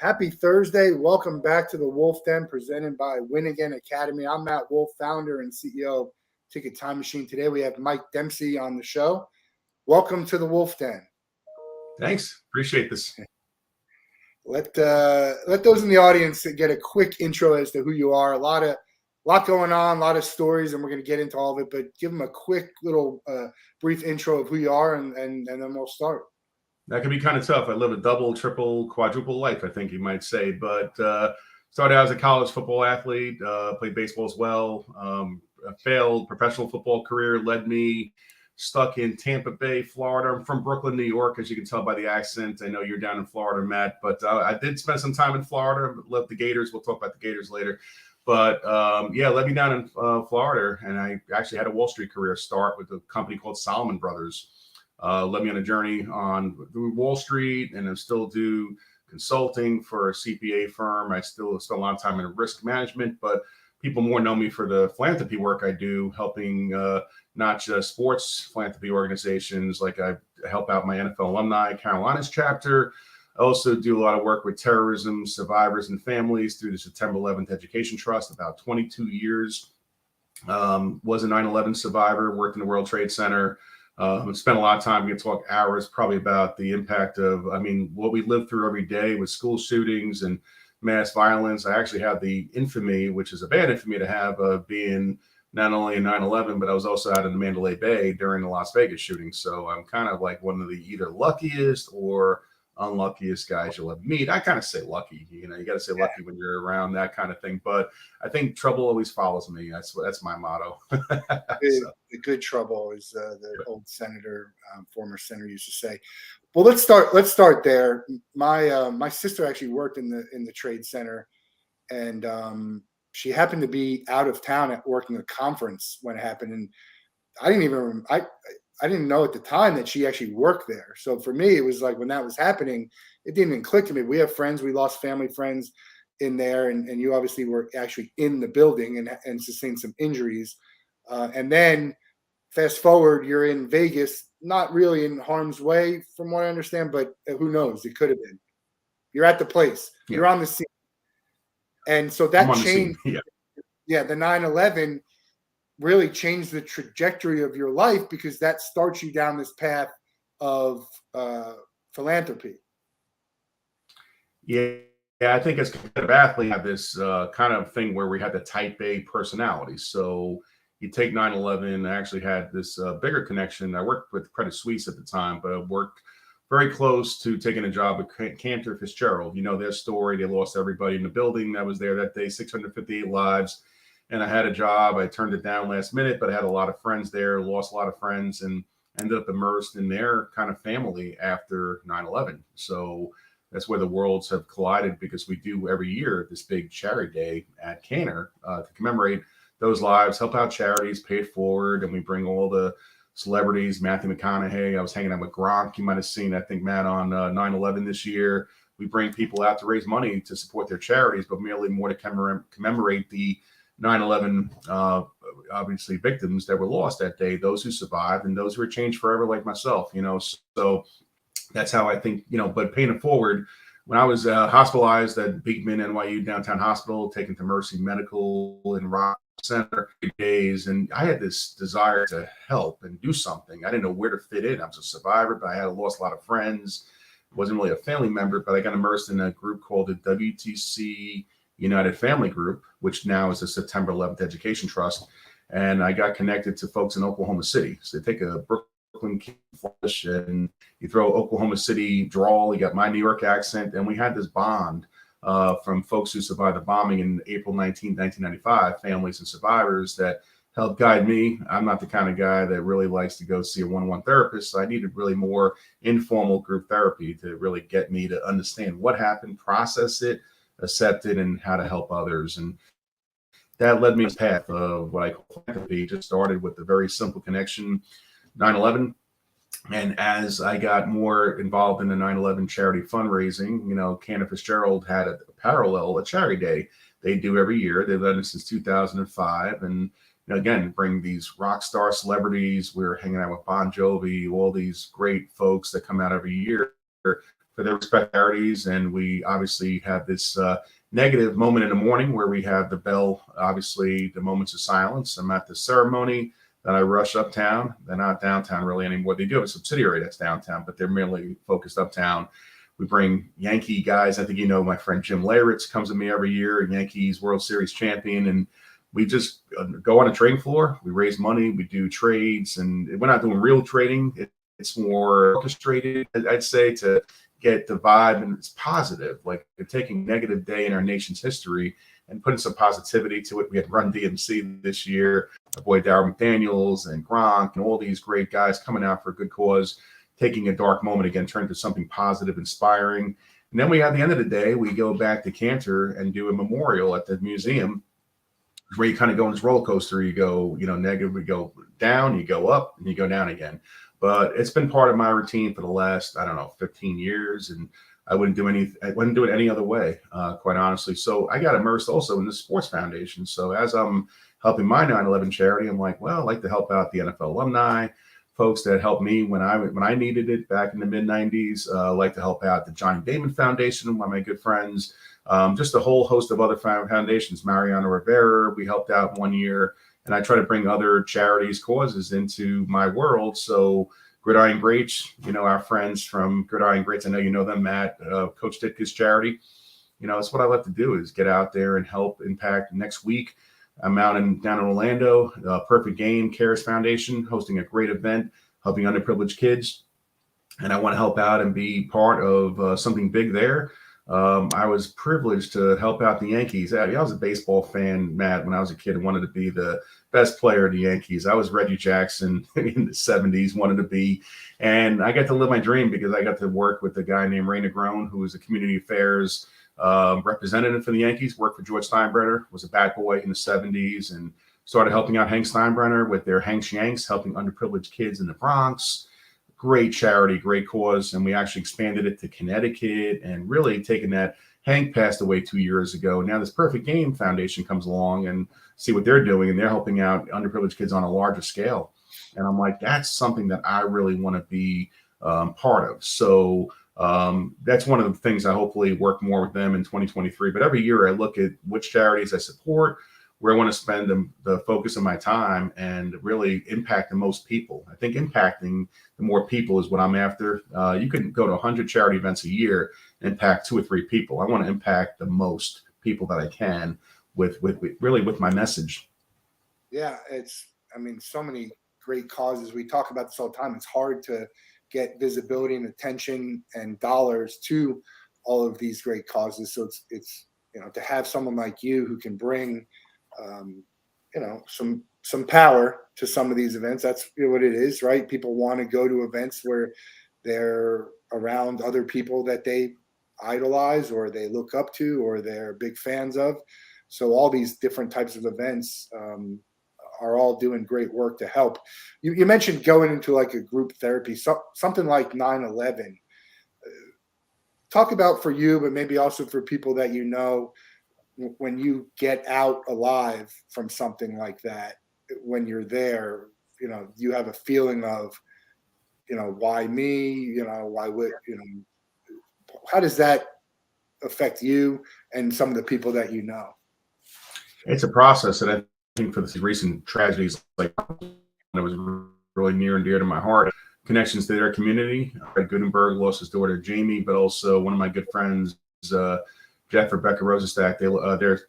Happy Thursday. Welcome back to the Wolff Den presented by Win Again Academy. I'm Matt Wolff, founder and CEO of Ticket Time Machine. Today we have Mike Dempsey on the show. Welcome to the Wolff Den. Thanks. Appreciate this. Let those in the audience get a quick intro as to who you are. A lot going on, a lot of stories, and we're going to get into all of it, but give them a quick little brief intro of who you are, and then we'll start. That can be kind of tough. I live a double, triple, quadruple life, I think you might say. But started out as a college football athlete, played baseball as well. A failed professional football career led me stuck in Tampa Bay, Florida. I'm from Brooklyn, New York, as you can tell by the accent. I know you're down in Florida, Matt, but I did spend some time in Florida. Love the Gators. We'll talk about the Gators later. But led me down in Florida, and I actually had a Wall Street career start with a company called Salomon Brothers. Led me on a journey through Wall Street, and I still do consulting for a CPA firm. I still spend a lot of time in risk management, but people more know me for the philanthropy work I do, helping not just sports philanthropy organizations. Like I help out my NFL Alumni Carolinas chapter. I also do a lot of work with terrorism survivors and families through the September 11th Education Trust, about 22 years. Was a 9/11 survivor, worked in the World Trade Center. Spent a lot of time, we can talk hours probably about the impact of, what we live through every day with school shootings and mass violence. I actually have the infamy, which is a bad infamy to have, being not only in 9/11, but I was also out in the Mandalay Bay during the Las Vegas shooting. So I'm kind of like one of the either luckiest or unluckiest guys you'll ever meet. I kind of say lucky, you got to say lucky when you're around that kind of thing. But I think trouble always follows me. That's my motto. The good trouble is the old senator, former senator used to say. Well, let's start there. My sister actually worked in the trade center, and she happened to be out of town at working a conference when it happened, and I didn't know at the time that she actually worked there. So for me, it was like when that was happening, it didn't even click to me. We have friends, we lost family friends in there, and you obviously were actually in the building and sustained some injuries. And then fast forward, you're in Vegas, not really in harm's way from what I understand, but who knows? It could have been. You're at the place. Yeah. You're on the scene. And so that changed. Yeah, the 9/11 really changed the trajectory of your life because that starts you down this path of philanthropy. Yeah, I think as a competitive athlete, I have this kind of thing where we had the type A personality. So you take 9/11, I actually had this bigger connection. I worked with Credit Suisse at the time, but I worked very close to taking a job with Cantor, Fitzgerald. You know their story. They lost everybody in the building that was there that day, 658 lives. And I had a job. I turned it down last minute, but I had a lot of friends there, lost a lot of friends, and ended up immersed in their kind of family after 9/11. So that's where the worlds have collided, because we do every year this big charity day at Cantor to commemorate those lives, help out charities, pay it forward, and we bring all the celebrities. Matthew McConaughey, I was hanging out with Gronk. You might have seen, I think, Matt, on 9/11 this year. We bring people out to raise money to support their charities, but merely more to commemorate the 9/11, obviously victims that were lost that day, those who survived and those who were changed forever, like myself, So that's how I think, but paying it forward, when I was hospitalized at Beekman NYU Downtown Hospital, taken to Mercy Medical in Rock Center for days, and I had this desire to help and do something. I didn't know where to fit in. I was a survivor, but I had lost a lot of friends. Wasn't really a family member, but I got immersed in a group called the WTC United Family Group, which now is the September 11th Education Trust. And I got connected to folks in Oklahoma City. So they take a Brooklyn flush and you throw Oklahoma City drawl, you got my New York accent. And we had this bond from folks who survived the bombing in April 19, 1995, families and survivors that helped guide me. I'm not the kind of guy that really likes to go see a one-on-one therapist. So I needed really more informal group therapy to really get me to understand what happened, process it, accept it, and how to help others. And that led me to the path of what I call philanthropy. Just started with a very simple connection, 9/11. And as I got more involved in the 9/11 charity fundraising, Cantor Fitzgerald had a charity day they do every year. They've done it since 2005. And again, bring these rock star celebrities. We're hanging out with Bon Jovi, all these great folks that come out every year for for their respective charities. And we obviously have this negative moment in the morning where we have the bell, obviously the moments of silence. I'm at the ceremony, then I rush uptown. They're not downtown really anymore. They do have a subsidiary that's downtown, but they're merely focused uptown. We bring Yankee guys. I think my friend Jim Leyritz comes with me every year, Yankees World Series champion, and we just go on a trading floor. We raise money. We do trades, and we're not doing real trading. It's more orchestrated, I'd say, to get the vibe, and it's positive. Like they're taking a negative day in our nation's history and putting some positivity to it. We had Run DMC this year, our boy Darryl McDaniels and Gronk and all these great guys coming out for a good cause, taking a dark moment again, turning to something positive, inspiring. And then at the end of the day, we go back to Cantor and do a memorial at the museum where you kind of go on this roller coaster. You go, negative, we go down, you go up, and you go down again. But it's been part of my routine for the last, 15 years. And I wouldn't do it any other way, quite honestly. So I got immersed also in the sports foundation. So as I'm helping my 9/11 charity, I'm like, well, I like to help out the NFL alumni, folks that helped me when I needed it back in the mid 90s. Like to help out the Johnny Damon Foundation, one of my good friends, just a whole host of other foundations. Mariano Rivera, we helped out one year, and I try to bring other charities, causes into my world. So Gridiron Greats, our friends from Gridiron Greats, I know you know them, Matt, Coach Ditka's charity. That's what I love to do, is get out there and help impact. Next week, I'm down in Orlando, Perfect Game Cares Foundation, hosting a great event, helping underprivileged kids. And I want to help out and be part of something big there. I was privileged to help out the Yankees. I was a baseball fan, Matt, when I was a kid and wanted to be the best player of the Yankees. I was Reggie Jackson in the 70s, wanted to be. And I got to live my dream because I got to work with a guy named Ray Negron, who was a community affairs representative for the Yankees, worked for George Steinbrenner, was a bat boy in the 70s, and started helping out Hank Steinbrenner with their Hank's Yanks, helping underprivileged kids in the Bronx. Great charity, great cause. And we actually expanded it to Connecticut and really taken that. Hank passed away 2 years ago. Now this Perfect Game Foundation comes along and see what they're doing, and they're helping out underprivileged kids on a larger scale. And I'm like, that's something that I really want to be part of. So that's one of the things I hopefully work more with them in 2023. But every year I look at which charities I support, where I want to spend the focus of my time and really impact the most people. I think impacting the more people is what I'm after. You can go to 100 charity events a year and impact 2 or 3 people. I want to impact the most people that I can with my message. Yeah, so many great causes. We talk about this all the time. It's hard to get visibility and attention and dollars to all of these great causes. So it's to have someone like you who can bring some power to some of these events. That's what it is, right? People want to go to events where they're around other people that they idolize or they look up to or they're big fans of. So all these different types of events are all doing great work to help. You mentioned going into like a group therapy, something like 9/11. Talk about for you, but maybe also for people that when you get out alive from something like that, when you're there, you have a feeling of, why me? Why would, how does that affect you and some of the people that you know? It's a process, and I think for these recent tragedies, like it was really near and dear to my heart. Connections to their community. Fred Gutenberg lost his daughter Jamie, but also one of my good friends, Jeff or Becca Rosenstack,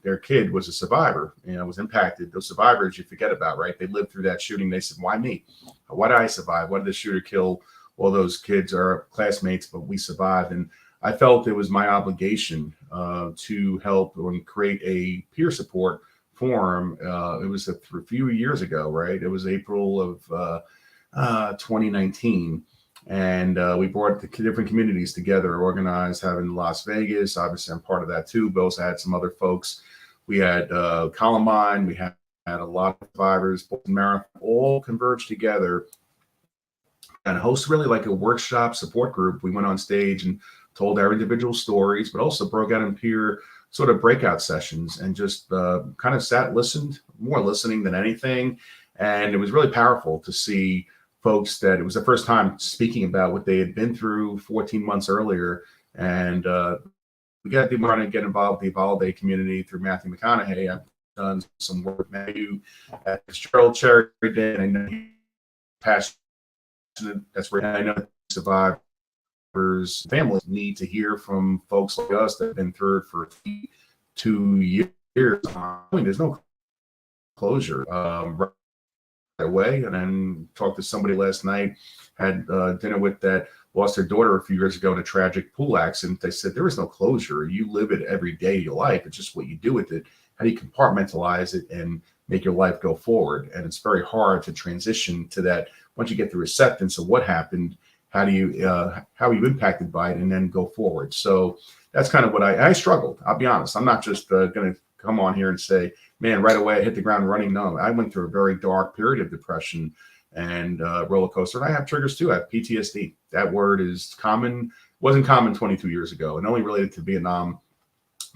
their kid was a survivor, was impacted. Those survivors you forget about, right? They lived through that shooting. They said, why me? Why did I survive? Why did the shooter kill all those kids, our classmates, but we survived? And I felt it was my obligation to help and create a peer support forum. It was a few years ago, right? It was April of 2019. And we brought the different communities together, organized, having Las Vegas. Obviously, I'm part of that too. But also had some other folks. We had Columbine. We had a lot of survivors, Boston Marathon, all converged together and host really like a workshop support group. We went on stage and told our individual stories, but also broke out in peer sort of breakout sessions and just kind of listened, more listening than anything. And it was really powerful to see folks that it was the first time speaking about what they had been through 14 months earlier And we got to want to get involved with the holiday community through Matthew McConaughey. I've done some work with Matthew at Fitzgerald Charity Day, and I know he's passionate. That's where I know survivors, families need to hear from folks like us that have been through it for 2 years. I mean, there's no closure right away. And then talked to somebody last night, had dinner with that lost their daughter a few years ago in a tragic pool accident. They said there is no closure. You live it every day of your life. It's just what you do with it. How do you compartmentalize it and make your life go forward? And it's very hard to transition to that once you get the acceptance of what happened. How do you how are you impacted by it and then go forward? So that's kind of what I struggled. I'll be honest. I'm not just going to come on here and say, man, right away I hit the ground running. No, I went through a very dark period of depression and roller coaster. And I have triggers too. I have PTSD. That word is common. Wasn't common 22 years ago, and only related to Vietnam.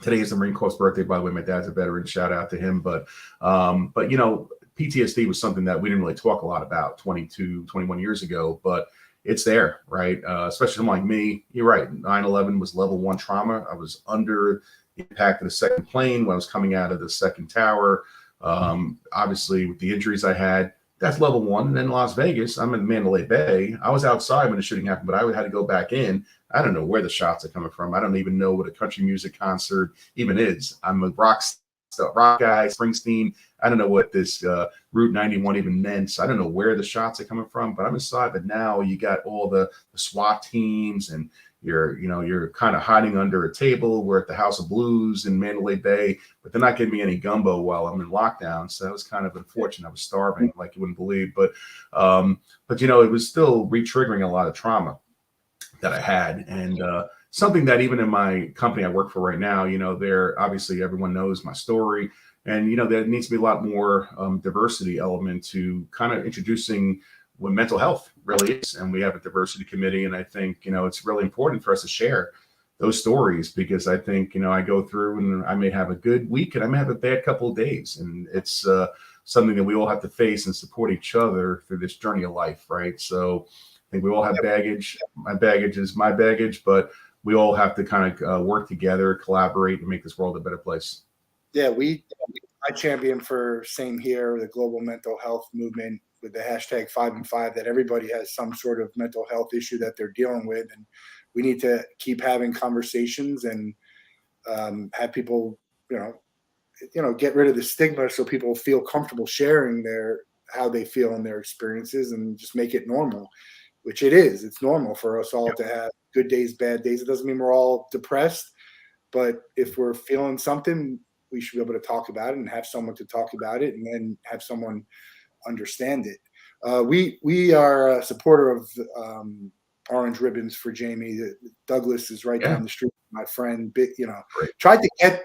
Today is the Marine Corps' birthday, by the way. My dad's a veteran. Shout out to him. But you know, PTSD was something that we didn't really talk a lot about 22, 21 years ago, but it's there, right? Especially someone like me. You're right. 9/11 was level 1 trauma. I was under the impact of the second plane when I was coming out of the second tower. Obviously, with the injuries I had, that's level 1. And then Las Vegas, I'm in Mandalay Bay. I was outside when the shooting happened, but I had to go back in. I don't know where the shots are coming from. I don't even know what a country music concert even is. I'm a rock guy, Springsteen. I don't know what this Route 91 even meant. So I don't know where the shots are coming from, but I'm inside. But now you got all the SWAT teams, and you're kind of hiding under a table. We're at the House of Blues in Mandalay Bay, but they're not giving me any gumbo while I'm in lockdown. So that was kind of unfortunate. I was starving like you wouldn't believe, but you know, it was still re-triggering a lot of trauma that I had. And something that even in my company I work for right now, you know, there obviously everyone knows my story, and you know, there needs to be a lot more diversity element to kind of introducing what mental health really is. And we have a diversity committee, and I think, you know, it's really important for us to share those stories, because I think, you know, I go through and I may have a good week and I may have a bad couple of days, and it's something that we all have to face and support each other through this journey of life, right? So I think we all have baggage. My baggage is my baggage, but we all have to kind of work together, collaborate, and make this world a better place. Yeah, I champion for same here, the global mental health movement, with the hashtag 5 and 5, that everybody has some sort of mental health issue that they're dealing with. And we need to keep having conversations and have people, get rid of the stigma, so people feel comfortable sharing how they feel and their experiences, and just make it normal, which it is. It's normal for us all to have good days, bad days. It doesn't mean we're all depressed, but if we're feeling something, we should be able to talk about it and have someone to talk about it, and then have someone understand it. We are a supporter of Orange Ribbons for Jamie. Douglas is right down the street. My friend, tried to get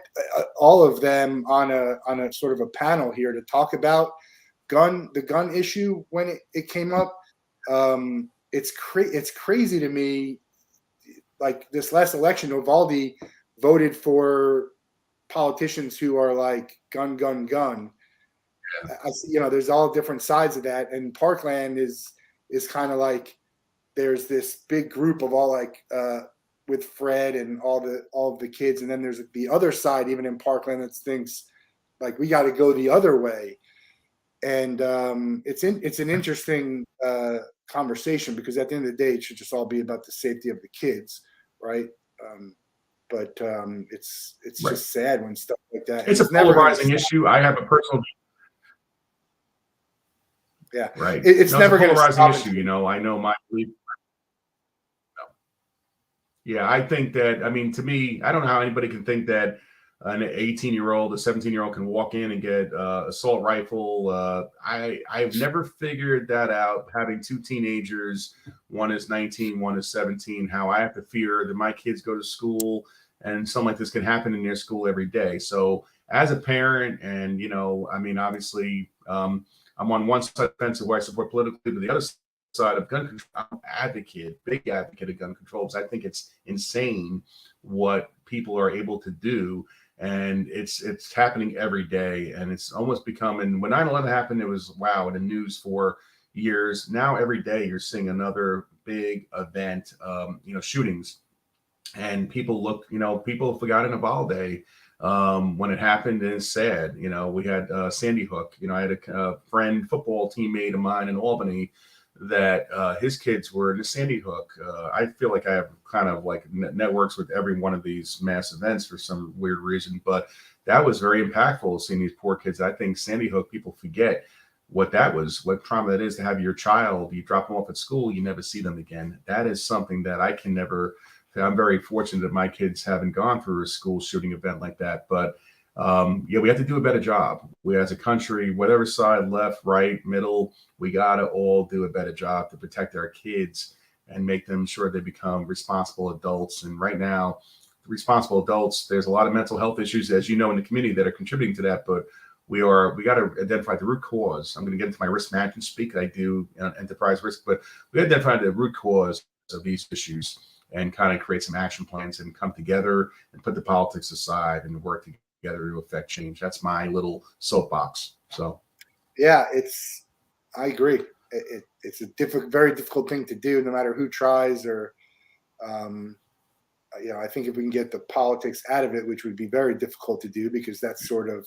all of them on a sort of a panel here to talk about the gun issue when it came up. It's crazy to me. Like this last election, Uvalde voted for politicians who are like gun. I see, there's all different sides of that, and Parkland is kind of like, there's this big group of all like with Fred and all of the kids, and then there's the other side even in Parkland that thinks like we got to go the other way, and it's an interesting conversation, because at the end of the day it should just all be about the safety of the kids, right? But it's Right. just sad when stuff like that. It's a polarizing issue. I have a personal. Yeah, right. It's never going to polarizing issue. You know, I know my belief. Yeah, I think that, I mean, to me, I don't know how anybody can think that an 18-year-old, a 17-year-old can walk in and get assault rifle. I've never figured that out, having two teenagers, one is 19, one is 17, how I have to fear that my kids go to school and something like this can happen in their school every day. So as a parent, and, you know, I mean, obviously, I'm on one side of the fence where I support politically, but the other side of gun control, I'm an big advocate of gun control, because I think it's insane what people are able to do. And it's happening every day. And it's almost becoming, when 9/11 happened, it was wow, in the news for years. Now every day you're seeing another big event, shootings. and people people have forgotten Uvalde when it happened, and it's sad. We had Sandy Hook. I had a friend, football teammate of mine in Albany, that his kids were in the Sandy Hook. I feel like I have kind of like networks with every one of these mass events for some weird reason, but that was very impactful seeing these poor kids. I think Sandy Hook, people forget what that was, what trauma that is to have your child, you drop them off at school, you never see them again. That is something that I can never. I'm very fortunate that my kids haven't gone through a school shooting event like that. But we have to do a better job. We, as a country, whatever side, left, right, middle, we got to all do a better job to protect our kids and make them sure they become responsible adults. And right now, responsible adults, there's a lot of mental health issues, as you know, in the community that are contributing to that. But we got to identify the root cause. I'm going to get into my risk management speak. I do enterprise risk, but we identify the root cause of these issues and kind of create some action plans and come together and put the politics aside and work together to affect change. That's my little soapbox. So, yeah, I agree. It's a very difficult thing to do, no matter who tries. Or, I think if we can get the politics out of it, which would be very difficult to do because that's sort of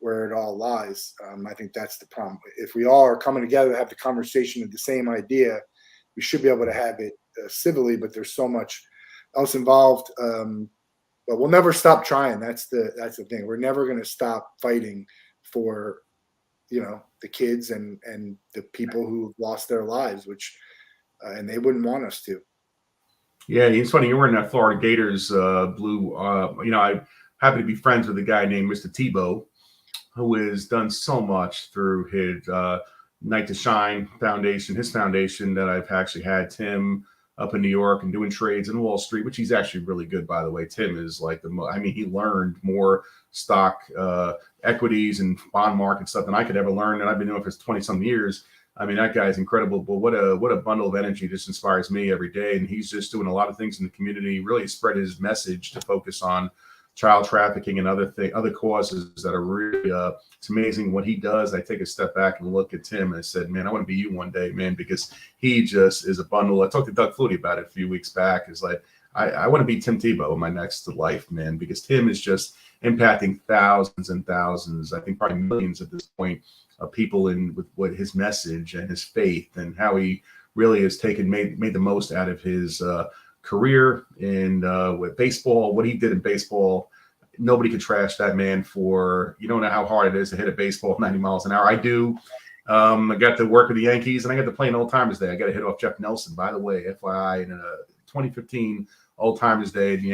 where it all lies. I think that's the problem. If we all are coming together to have the conversation of the same idea, we should be able to have it civilly, but there's so much else involved. But we'll never stop trying. That's the thing. We're never going to stop fighting for, the kids and the people who lost their lives, which, and they wouldn't want us to. Yeah, it's funny. You were in that Florida Gators blue. I happen to be friends with a guy named Mr. Tebow, who has done so much through his Night to Shine Foundation, his foundation, that I've actually had Tim up in New York and doing trades in Wall Street, which he's actually really good, by the way. Tim is like he learned more stock equities and bond market stuff than I could ever learn. And I've been doing it for 20 some years. I mean, that guy's incredible, but what a bundle of energy. Just inspires me every day. And he's just doing a lot of things in the community, really spread his message to focus on child trafficking and other causes that are really, it's amazing what he does. I take a step back and look at Tim and I said, man, I want to be you one day, man, because he just is a bundle. I talked to Doug Flutie about it a few weeks back. It's like, I want to be Tim Tebow in my next life, man, because Tim is just impacting thousands and thousands, I think probably millions at this point, of people with what his message and his faith and how he really has made the most out of his career in with baseball. What he did in baseball, nobody could trash that man for. You don't know how hard it is to hit a baseball 90 miles an hour. I do. I got to work with the Yankees, and I got to play an Old Timers Day. I got to hit off Jeff Nelson, by the way, FYI, in a 2015 Old Timers Day, the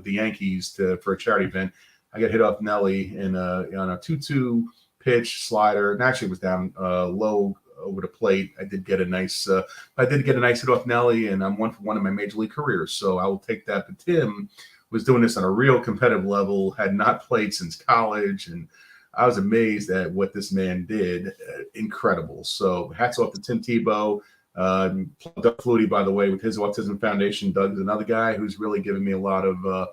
Yankees for a charity event. I got hit off Nelly on a 2-2 pitch slider, and actually it was down low over the plate. I did get a nice hit off Nelly, and I'm 1-for-1 in my major league career. So I will take that. But Tim was doing this on a real competitive level, had not played since college, and I was amazed at what this man did. Incredible. So hats off to Tim Tebow. Doug Flutie, by the way, with his Autism Foundation. Doug is another guy who's really given me a lot of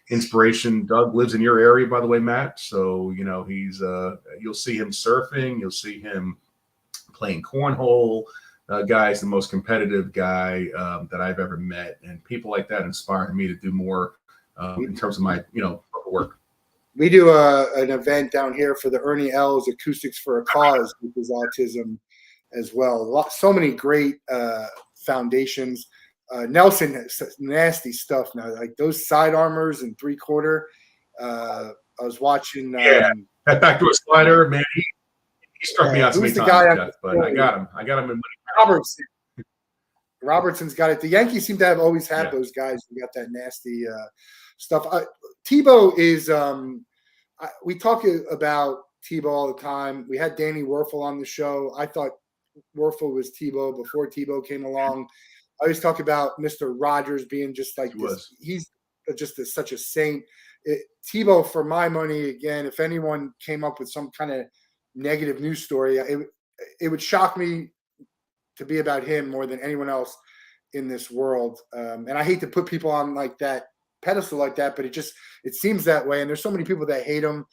inspiration. Doug lives in your area, by the way, Matt. So, he's you'll see him surfing. You'll see him playing cornhole. Guy's the most competitive guy that I've ever met. And people like that inspire me to do more in terms of my, work. We do an event down here for the Ernie Els Acoustics for a Cause, which is autism as well. So many great foundations. Nelson has nasty stuff now, like those side armors and 3/4. I was watching. That backdoor slider, man. He struck me out so many times, Jeff, but I got him. I got him in Robertson. Robertson's got it. The Yankees seem to have always had those guys who got that nasty stuff. Tebow is. We talk about Tebow all the time. We had Danny Werfel on the show. I thought Werfel was Tebow before Tebow came along. I always talk about Mr. Rogers being just like this. He's just such a saint. Tebow, for my money, again, if anyone came up with some kind of negative news story, it would shock me to be about him more than anyone else in this world. And I hate to put people on like that pedestal like that, but it seems that way. And there's so many people that hate him.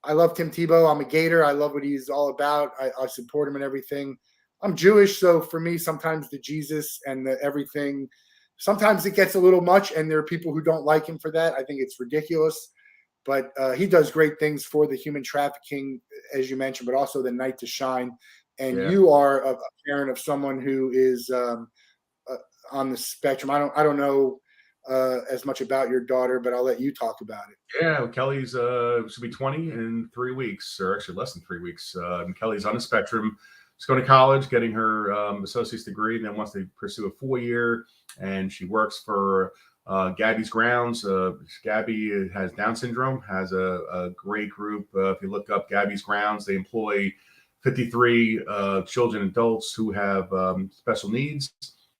I love Tim Tebow. I'm a Gator. I love what he's all about. I support him and everything. I'm Jewish, so for me, sometimes the Jesus and the everything sometimes it gets a little much, and there are people who don't like him for that. I think it's ridiculous. But he does great things for the human trafficking, as you mentioned, but also the Night to Shine. And Yeah. you are a parent of someone who is on the spectrum. I don't know as much about your daughter, but I'll let you talk about it. Yeah, Kelly's should be 20 in 3 weeks, or actually less than 3 weeks. And Kelly's on the spectrum. She's going to college, getting her associate's degree, and then wants to pursue a 4-year. And she works for Gabby's Grounds. Gabby has Down syndrome, has a great group. If you look up Gabby's Grounds, they employ 53 children and adults who have special needs.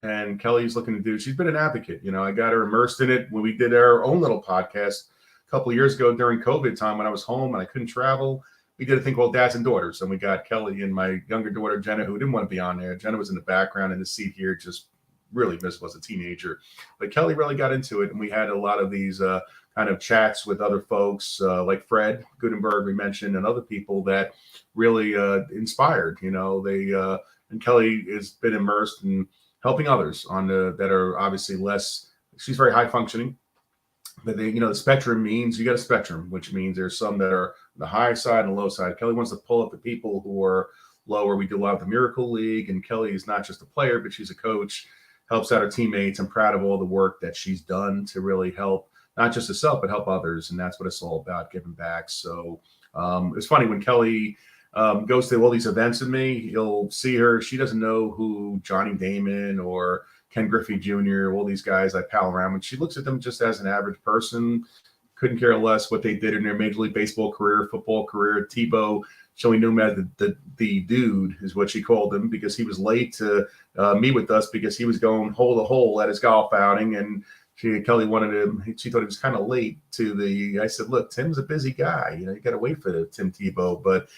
And Kelly's looking to do, she's been an advocate. You know, I got her immersed in it when we did our own little podcast a couple of years ago during COVID time when I was home and I couldn't travel. We did a thing called Dads and Daughters. And we got Kelly and my younger daughter, Jenna, who didn't want to be on there. Jenna was in the background in the seat here, just really miserable as a teenager. But Kelly really got into it. And we had a lot of these kind of chats with other folks like Fred Gutenberg, we mentioned, and other people that really inspired, you know, and Kelly has been immersed in helping others on that are obviously less. She's very high functioning, but the spectrum means you got a spectrum, which means there's some that are the high side and low side. Kelly wants to pull up the people who are lower. We do a lot of the Miracle League, and Kelly is not just a player, but she's a coach, helps out her teammates. I'm proud of all the work that she's done to really help not just herself, but help others. And that's what it's all about, giving back. So it's funny when Kelly goes to all these events with me, you'll see her. She doesn't know who Johnny Damon or Ken Griffey Jr., all these guys I pal around with. She looks at them just as an average person, couldn't care less what they did in their Major League Baseball career, football career. Tebow, she only knew him as the dude, is what she called him, because he was late to meet with us because he was going hole to hole at his golf outing. And Kelly wanted him. She thought he was kind of late I said, look, Tim's a busy guy. You got to wait for Tim Tebow. But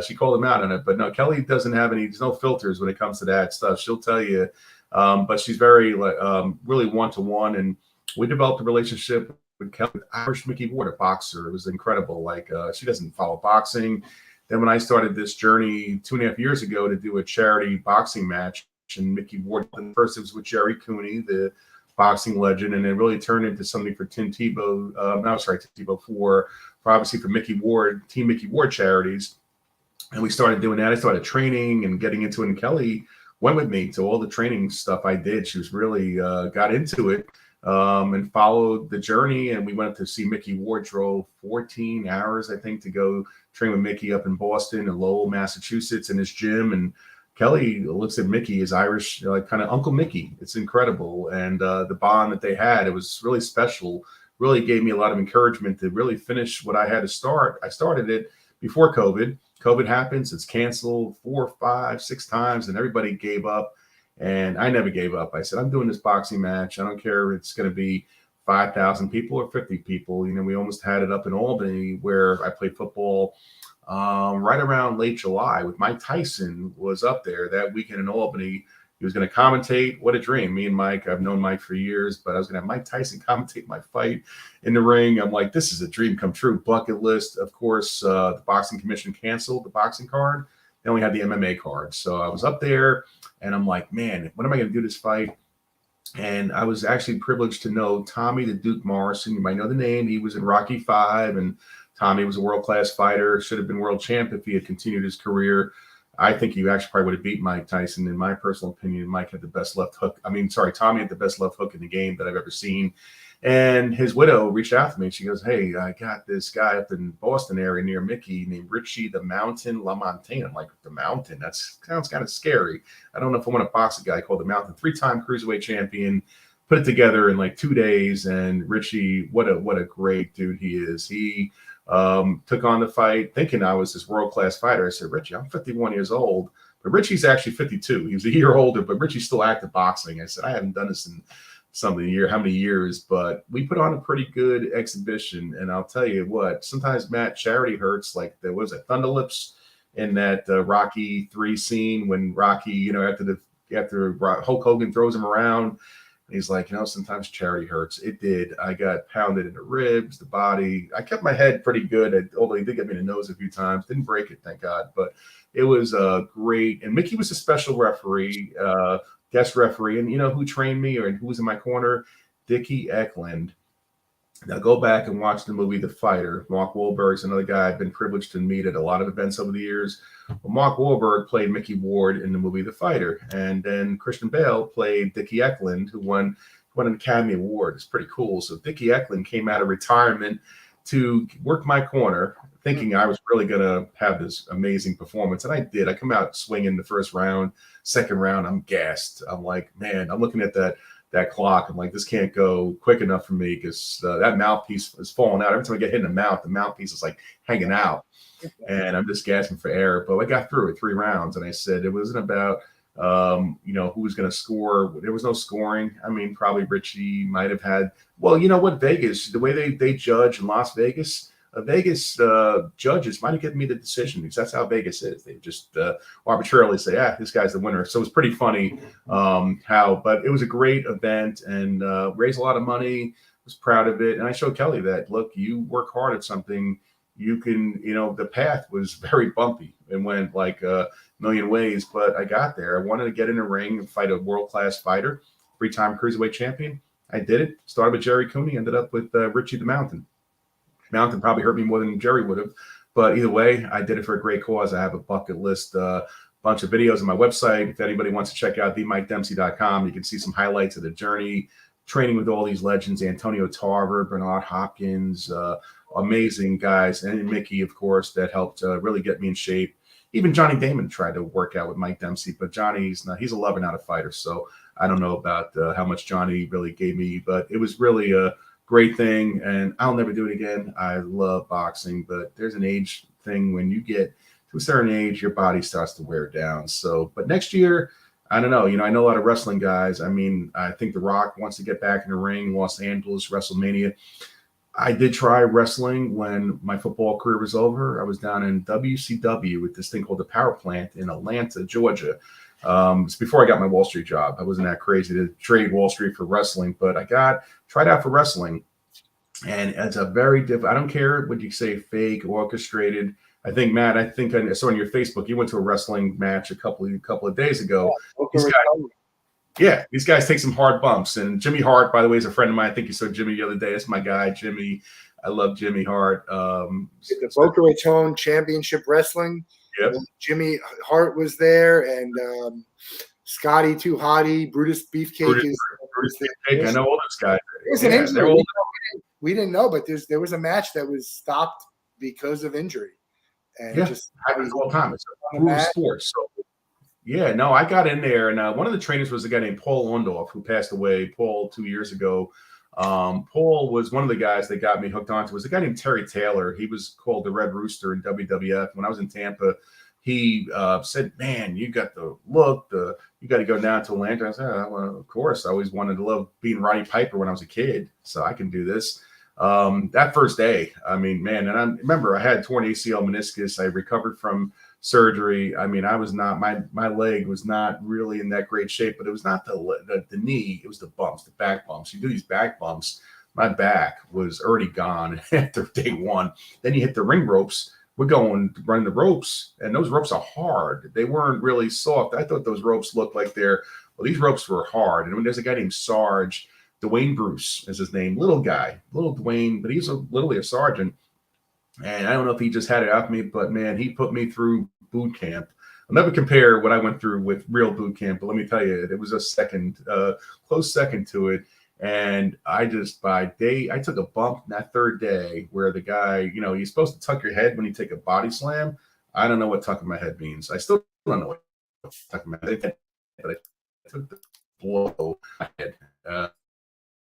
she called him out on it. But no, Kelly doesn't have there's no filters when it comes to that stuff. She'll tell you. But she's very really one-to-one. And we developed a relationship with Kelly, Irish Mickey Ward, a boxer. It was incredible. She doesn't follow boxing. Then when I started this journey 2.5 years ago to do a charity boxing match, and Mickey Ward, first it was with Jerry Cooney, the boxing legend, and it really turned into something for Tim Tebow. Tim Tebow for obviously for Mickey Ward, Team Mickey Ward charities. And we started doing that. I started training and getting into it. And Kelly went with me to all the training stuff I did. She was really got into it and followed the journey. And we went to see Mickey Ward, drove 14 hours, I think, to go train with Mickey up in Boston and Lowell, Massachusetts, in his gym. And Kelly looks at Mickey as Irish, kind of Uncle Mickey. It's incredible. And the bond that they had, it was really special, really gave me a lot of encouragement to really finish what I had to start. I started it before COVID. COVID happens, it's canceled 4, 5, 6 times, and everybody gave up. And I never gave up. I said, I'm doing this boxing match. I don't care if it's going to be 5,000 people or 50 people. We almost had it up in Albany where I played football right around late July with Mike Tyson was up there that weekend in Albany. He was going to commentate. What a dream. Me and Mike, I've known Mike for years, but I was going to have Mike Tyson commentate my fight in the ring. I'm like, this is a dream come true. Bucket list. Of course, the boxing commission canceled the boxing card. Then we had the MMA card. So I was up there and I'm like, man, when am I going to do this fight? And I was actually privileged to know Tommy the Duke Morrison. You might know the name. He was in Rocky V, and Tommy was a world-class fighter, should have been world champ if he had continued his career. I think he actually probably would have beat Mike Tyson. In my personal opinion, Mike had the best left hook. Tommy had the best left hook in the game that I've ever seen. And his widow reached out to me. She goes, hey, I got this guy up in Boston area near Mickey named Richie the Mountain LaMontagne. I'm like, the Mountain? That sounds kind of scary. I don't know if I want to box a guy called the Mountain. 3-time cruiserweight champion. Put it together in like 2 days. And Richie, what a great dude he is. He took on the fight thinking I was this world-class fighter. I said, Richie, I'm 51 years old, but Richie's actually 52. He was a year older, but Richie's still active boxing. I said, I haven't done this in how many years, but we put on a pretty good exhibition. And I'll tell you what, sometimes, Matt, charity hurts. Like there was a Thunder Lips in that Rocky 3 scene when Rocky, after Hulk Hogan throws him around, he's like, sometimes charity hurts. It did. I got pounded in the ribs, the body. I kept my head pretty good, although he did get me in the nose a few times. Didn't break it, thank God. But it was great. And Mickey was a special referee. guest referee. And you know who trained me or who was in my corner? Dickie Eklund. Now go back and watch the movie The Fighter. Mark Wahlberg's another guy I've been privileged to meet at a lot of events over the years. Well, Mark Wahlberg played Mickey Ward in the movie The Fighter, and then Christian Bale played Dickie Eklund, who won an Academy Award. It's pretty cool. So Dickie Eklund came out of retirement to work my corner, thinking I was really going to have this amazing performance. And I did. I come out swinging the first round, second round, I'm gassed. I'm like, man, I'm looking at that clock. I'm like, this can't go quick enough for me because that mouthpiece is falling out. Every time I get hit in the mouth, the mouthpiece is like hanging out. And I'm just gasping for air. But I got through it 3 rounds. And I said it wasn't about, who was going to score. There was no scoring. I mean, probably Richie might have had. Well, you know what? Vegas, the way they judge in Las Vegas, Vegas judges might have given me the decision because that's how Vegas is. They just arbitrarily say, this guy's the winner. So it was pretty funny but it was a great event and raised a lot of money. Was proud of it. And I showed Kelly that, look, you work hard at something, you can, the path was very bumpy and went like a million ways, but I got there. I wanted to get in a ring and fight a world-class fighter, 3-time cruiserweight champion. I did it. Started with Jerry Cooney, ended up with Richie the Mountain. Mountain probably hurt me more than Jerry would have, but either way, I did it for a great cause. I have a bucket list, bunch of videos on my website. If anybody wants to check out themikedempsey.com, you can see some highlights of the journey, training with all these legends, Antonio Tarver, Bernard Hopkins, amazing guys, and Mickey, of course, that helped really get me in shape. Even Johnny Damon tried to work out with Mike Dempsey, but he's a lover, not a fighter. So I don't know about how much Johnny really gave me, but it was really a great thing, and I'll never do it again. I love boxing, but there's an age thing. When you get to a certain age, your body starts to wear down. So, but next year, I don't know. I know a lot of wrestling guys. I mean, I think The Rock wants to get back in the ring, Los Angeles, WrestleMania. I did try wrestling when my football career was over. I was down in WCW with this thing called the Power Plant in Atlanta, Georgia. It's before I got my Wall Street job. I wasn't that crazy to trade Wall Street for wrestling, but I tried out for wrestling. And it's a very different, I don't care what you say, fake, orchestrated. I think, Matt, I saw on your Facebook, you went to a wrestling match a couple of days ago. These guys take some hard bumps. And Jimmy Hart, by the way, is a friend of mine. I think you saw Jimmy the other day. That's my guy, Jimmy. I love Jimmy Hart. The Boca Raton Championship Wrestling. Yep. Jimmy Hart was there, and Scotty Too Hottie, Brutus Beefcake. Brutus Beefcake. I know all those guys. They're old. We didn't know, but there was a match that was stopped because of injury. And just happens all the time. It's a brutal sport. So I got in there, and one of the trainers was a guy named Paul Ondorf, who passed away, 2 years ago. Paul was one of the guys that got me hooked onto. It was a guy named Terry Taylor. He was called the Red Rooster in WWF. When I was in Tampa, he said, man, you got the look, you got to go down to Atlanta. I said, well, of course. I always wanted to love being Roddy Piper when I was a kid, so I can do this. That first day, I mean, man, and I remember I had torn ACL meniscus. I recovered from surgery. I mean, I was not, my leg was not really in that great shape, but it was not the knee, it was the bumps, the back bumps. You do these back bumps, my back was already gone after day 1. Then you hit the ring ropes. We're going to run the ropes, and those ropes are hard. They weren't really soft. I thought those ropes looked like these ropes were hard. And when there's a guy named Sarge, Dwayne Bruce is his name, little guy, little Dwayne, but he's literally a sergeant. And I don't know if he just had it out of me, but man, he put me through boot camp. I'll never compare what I went through with real boot camp, but let me tell you, it was a close second to it. And I took a bump that third day where the guy, you're supposed to tuck your head when you take a body slam. I don't know what tucking my head means. I still don't know what tucking my head, but I took the blow my head.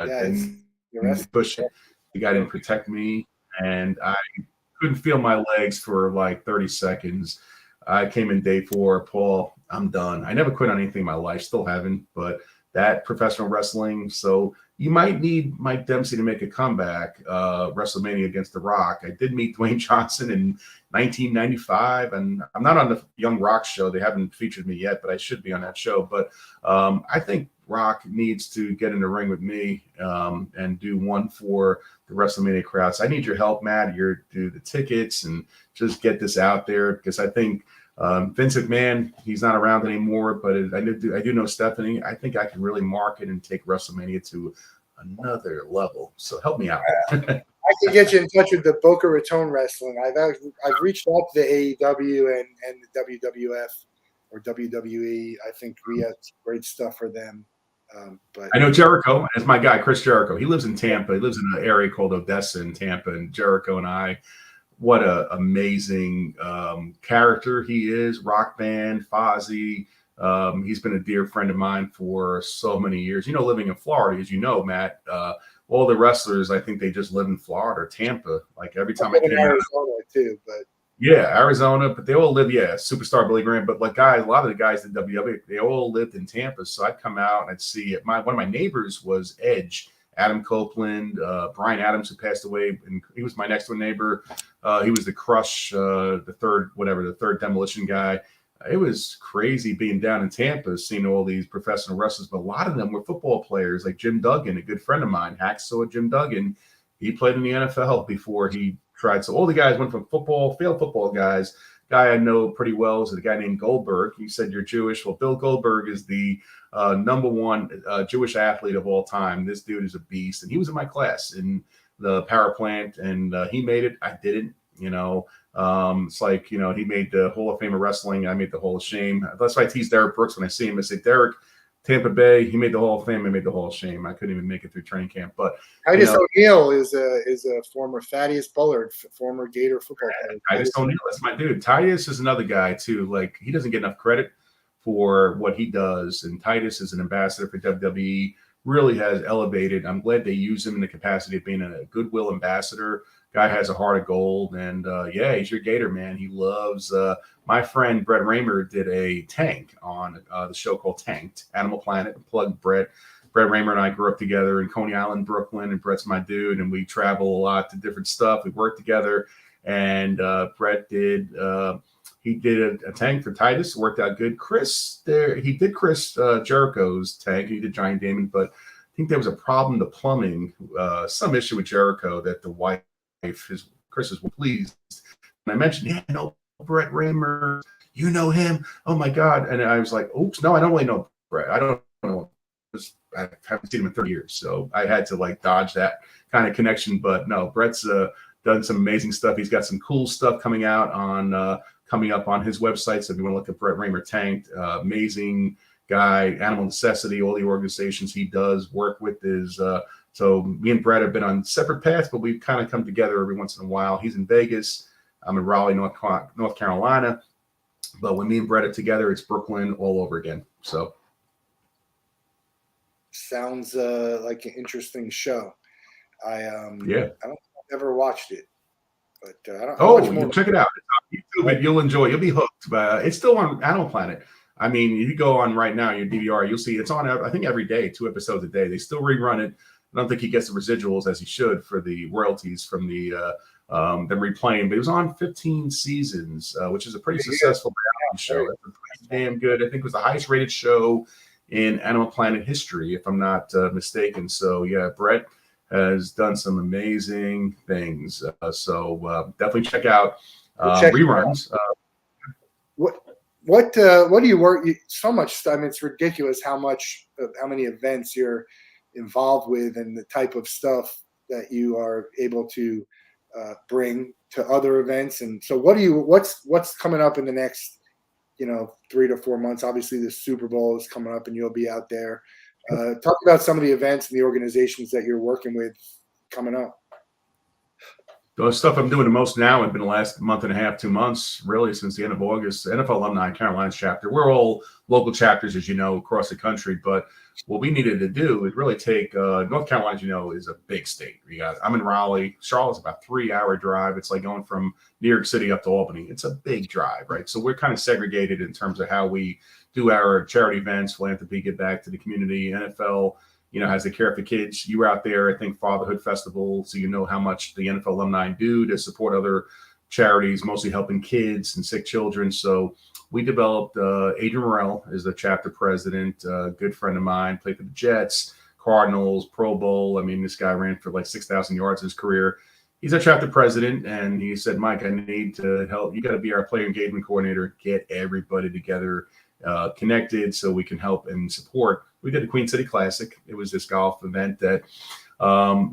And the guy didn't protect me, and I couldn't feel my legs for like 30 seconds. I came in day 4, Paul, I'm done. I never quit on anything in my life, still haven't, but that professional wrestling. So you might need Mike Dempsey to make a comeback, WrestleMania against The Rock. I did meet Dwayne Johnson in 1995, and I'm not on the Young Rock show. They haven't featured me yet, but I should be on that show. But I think Rock needs to get in the ring with me and do one for the WrestleMania crowds. I need your help, Matt. You're do the tickets and just get this out there, because I think Vince McMahon, he's not around anymore, but I do know Stephanie. I think I can really market and take WrestleMania to another level. So help me out. I can get you in touch with the Boca Raton Wrestling. I've reached out to the AEW and the WWF or WWE. I think we have great stuff for them. But I know Jericho is my guy, Chris Jericho. He lives in Tampa. He lives in an area called Odessa in Tampa. And Jericho and I, what an amazing character he is. Rock band, Fozzy. He's been a dear friend of mine for so many years. You know, living in Florida, as you know, Matt, all the wrestlers, I think they just live in Florida or Tampa. Like every time I came out, Arizona too, but yeah, Arizona, but they all live, superstar Billy Graham. But like guys, a lot of the guys in WWE, they all lived in Tampa. So I'd come out and I'd see it. One of my neighbors was Edge, Adam Copeland, Brian Adams, who passed away, and he was my next door neighbor. He was the Crush, the third Demolition guy. It was crazy being down in Tampa, seeing all these professional wrestlers, but a lot of them were football players, like Jim Duggan, a good friend of mine, Hacksaw Jim Duggan. He played in the NFL before he tried. So all the guys went from failed football guys. Guy I know pretty well is a guy named Goldberg. He said, "You're Jewish." Well, Bill Goldberg is the number one Jewish athlete of all time. This dude is a beast. And he was in my class in the power plant, and he made it. I didn't, it's like, he made the Hall of Fame of Wrestling. I made the Hall of Shame. That's why I tease Derek Brooks when I see him. I say, Derek, Tampa Bay, he made the Hall of Fame. I made the Hall of Shame. I couldn't even make it through training camp. But Titus O'Neil is a former Thaddeus Bullard, former Gator football player. Titus O'Neil, that's my dude. Titus is another guy too. Like, he doesn't get enough credit for what he does. And Titus is an ambassador for WWE. Really has elevated. I'm glad they use him in the capacity of being a goodwill ambassador. Guy has a heart of gold, and he's your Gator, man. He loves. My friend Brett Raymer did a tank on the show called Tanked, Animal Planet. Plug Brett. Brett Raymer and I grew up together in Coney Island, Brooklyn, and Brett's my dude, and we travel a lot to different stuff. We work together, and Brett did. He did a tank for Titus. Worked out good. He did Chris Jericho's tank. He did Johnny Damon, but I think there was a problem. The plumbing, some issue with Jericho that the wife. Chris was pleased, and I mentioned, Brett Raymer, you know him? Oh my God! And I was like, oops, no, I don't really know Brett. I don't know. I haven't seen him in 30 years, so I had to dodge that kind of connection. But no, Brett's done some amazing stuff. He's got some cool stuff coming up on his website. So if you want to look at Brett Raymer Tanked, amazing guy, Animal Necessity, all the organizations he does work with is. So me and Brett have been on separate paths, but we've kind of come together every once in a while. He's in Vegas. I'm in Raleigh, North Carolina. But when me and Brett are together, it's Brooklyn all over again. So sounds like an interesting show. I don't think I've ever watched it, but I don't. Check it out. It's on YouTube, and you'll enjoy. You'll be hooked. But it's still on Animal Planet. I mean, you go on right now, your DVR, you'll see it's on. I think every day, 2 episodes a day. They still rerun it. I don't think he gets the residuals as he should for the royalties from the them replaying, but he was on 15 seasons, which is a pretty successful reality show. That's pretty damn good. I think it was the highest rated show in Animal Planet history, if I'm not mistaken. So yeah, Brett has done some amazing things. So definitely check out reruns. What do you work? So much. I mean, it's ridiculous how many events you're involved with and the type of stuff that you are able to bring to other events. And so what's coming up in the next 3 to 4 months? Obviously the Super Bowl is coming up and you'll be out there. Talk about some of the events and the organizations that you're working with coming up. The stuff I'm doing the most now has been the last month and a half, 2 months, really, since the end of August. NFL Alumni Carolinas chapter. We're all local chapters, as you know, across the country. But what we needed to do is really take North Carolina, as you know, is a big state. I'm in Raleigh. Charlotte's about 3-hour drive. It's like going from New York City up to Albany. It's a big drive, right? So we're kind of segregated in terms of how we do our charity events, philanthropy, give back to the community. NFL, has the care for kids. You were out there, I think, Fatherhood Festival, so you know how much the NFL alumni do to support other charities, mostly helping kids and sick children. So we developed, Adrian Morrell is the chapter president, a good friend of mine, played for the Jets, Cardinals, Pro Bowl. I mean, this guy ran for like 6,000 yards in his career. He's our chapter president, and he said, Mike, I need to help. You got to be our player engagement coordinator, get everybody together, connected so we can help and support. We did the Queen City Classic. It was this golf event that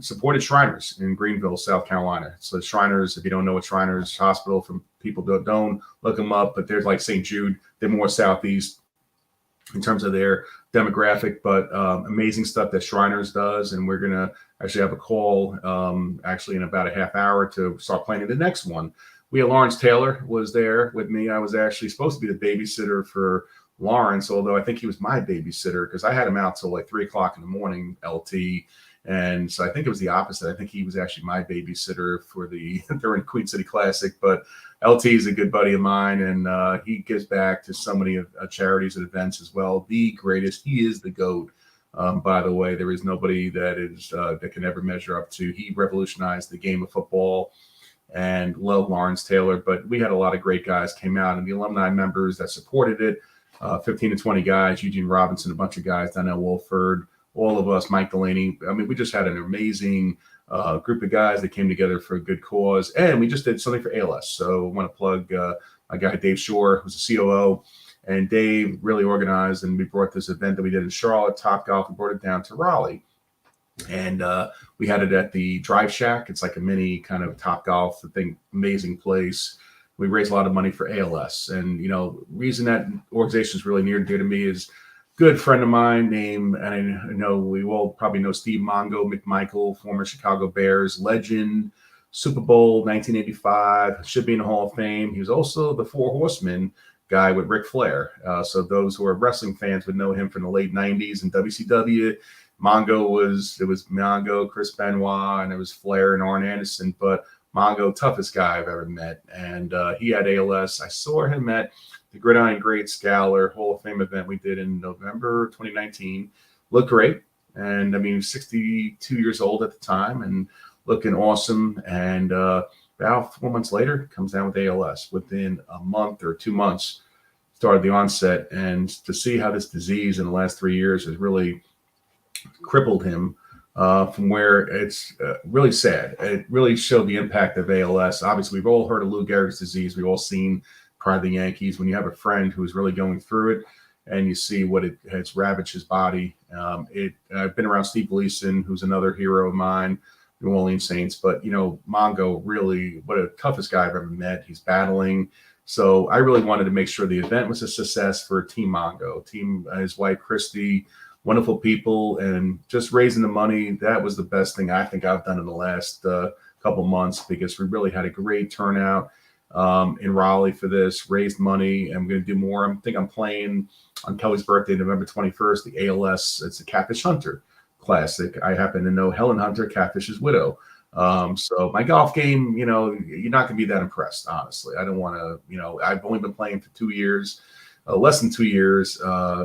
supported Shriners in Greenville, South Carolina. So Shriners, if you don't know what Shriners Hospital, from people that don't look them up, but there's like St. Jude. They're more southeast in terms of their demographic, but amazing stuff that Shriners does. And we're going to actually have a call actually in about a half hour to start planning the next one. We had Lawrence Taylor was there with me. I was actually supposed to be the babysitter for Lawrence, although I think he was my babysitter because I had him out till like 3 o'clock in the morning, LT. And so I think it was the opposite. I think he was actually my babysitter for the during the Queen City Classic. But LT is a good buddy of mine, and he gives back to so many charities and events as well. The greatest. He is the GOAT. By the way, there is nobody that can ever measure up to. He revolutionized the game of football, and love Lawrence Taylor. But we had a lot of great guys came out, and the alumni members that supported it, 15 to 20 guys, Eugene Robinson, a bunch of guys, Donnell Wolford, all of us, Mike Delaney. I mean, we just had an amazing group of guys that came together for a good cause. And we just did something for ALS. So I want to plug my guy, Dave Shore, who's a COO. And Dave really organized, and we brought this event that we did in Charlotte, Top Golf, and brought it down to Raleigh. And we had it at the Drive Shack. It's like a mini kind of Top Golf thing, amazing place. We raised a lot of money for ALS. And, you know, reason that organization is really near and dear to me is good friend of mine named, and I know we all probably know Steve Mongo McMichael, former Chicago Bears legend, Super Bowl 1985, should be in the Hall of Fame. He was also the Four Horsemen guy with Ric Flair. So those who are wrestling fans would know him from the late 90s in WCW. Mongo was Mongo, Chris Benoit, and it was Flair and Arn Anderson. But Mongo, toughest guy I've ever met. And he had ALS. I saw him at the Gridiron Greats Galler Hall of Fame event we did in November 2019. Looked great. And I mean, 62 years old at the time and looking awesome. And about 4 months later, comes down with ALS. Within a month or 2 months, started the onset. And to see how this disease in the last 3 years has really crippled him from where it's really sad. It really showed the impact of ALS. Obviously, we've all heard of Lou Gehrig's disease. We've all seen prior to the Yankees. When you have a friend who's really going through it and you see what it has ravaged his body. I've been around Steve Gleason, who's another hero of mine, New Orleans Saints. But, you know, Mongo, really, what a toughest guy I've ever met. He's battling. So I really wanted to make sure the event was a success for Team Mongo, his wife, Christy, wonderful people, and just raising the money. That was the best thing I think I've done in the last couple months, because we really had a great turnout in Raleigh for this, raised money, and I'm going to do more. I think I'm playing on Kelly's birthday, November 21st, the ALS. It's a Catfish Hunter Classic. I happen to know Helen Hunter, Catfish's widow. So my golf game, you know, you're not going to be that impressed, honestly. I don't want to, you know, I've only been playing for 2 years. Less than 2 years.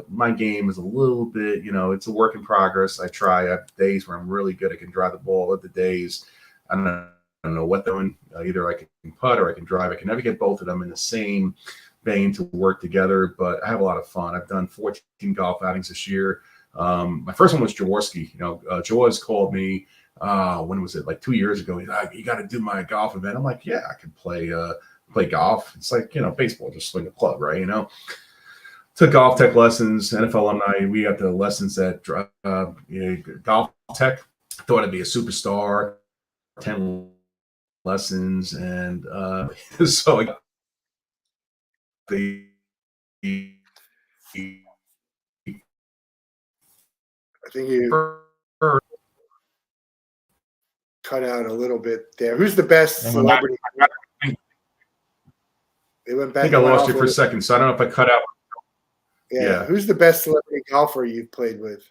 My game is a little bit, you know, it's a work in progress. I have days where I'm really good. I can drive the ball. Other days, I don't know what they're doing. Either I can putt or I can drive. I can never get both of them in the same vein to work together, but I have a lot of fun. I've done 14 golf outings this year. My first one was Jaworski. You know, Jaws called me, when was it? Like 2 years ago. He's like, you got to do my golf event. I'm like, yeah, I can play golf. It's like, you know, baseball, just swing a club, right? You know, took golf tech lessons, NFL alumni. We got the lessons at golf tech. Thought I'd be a superstar, 10 lessons. And so I got the I think you cut out a little bit there. Who's the best celebrity? They went back. I think I lost you for a second, so I don't know if I cut out. Yeah. Who's the best celebrity golfer you've played with?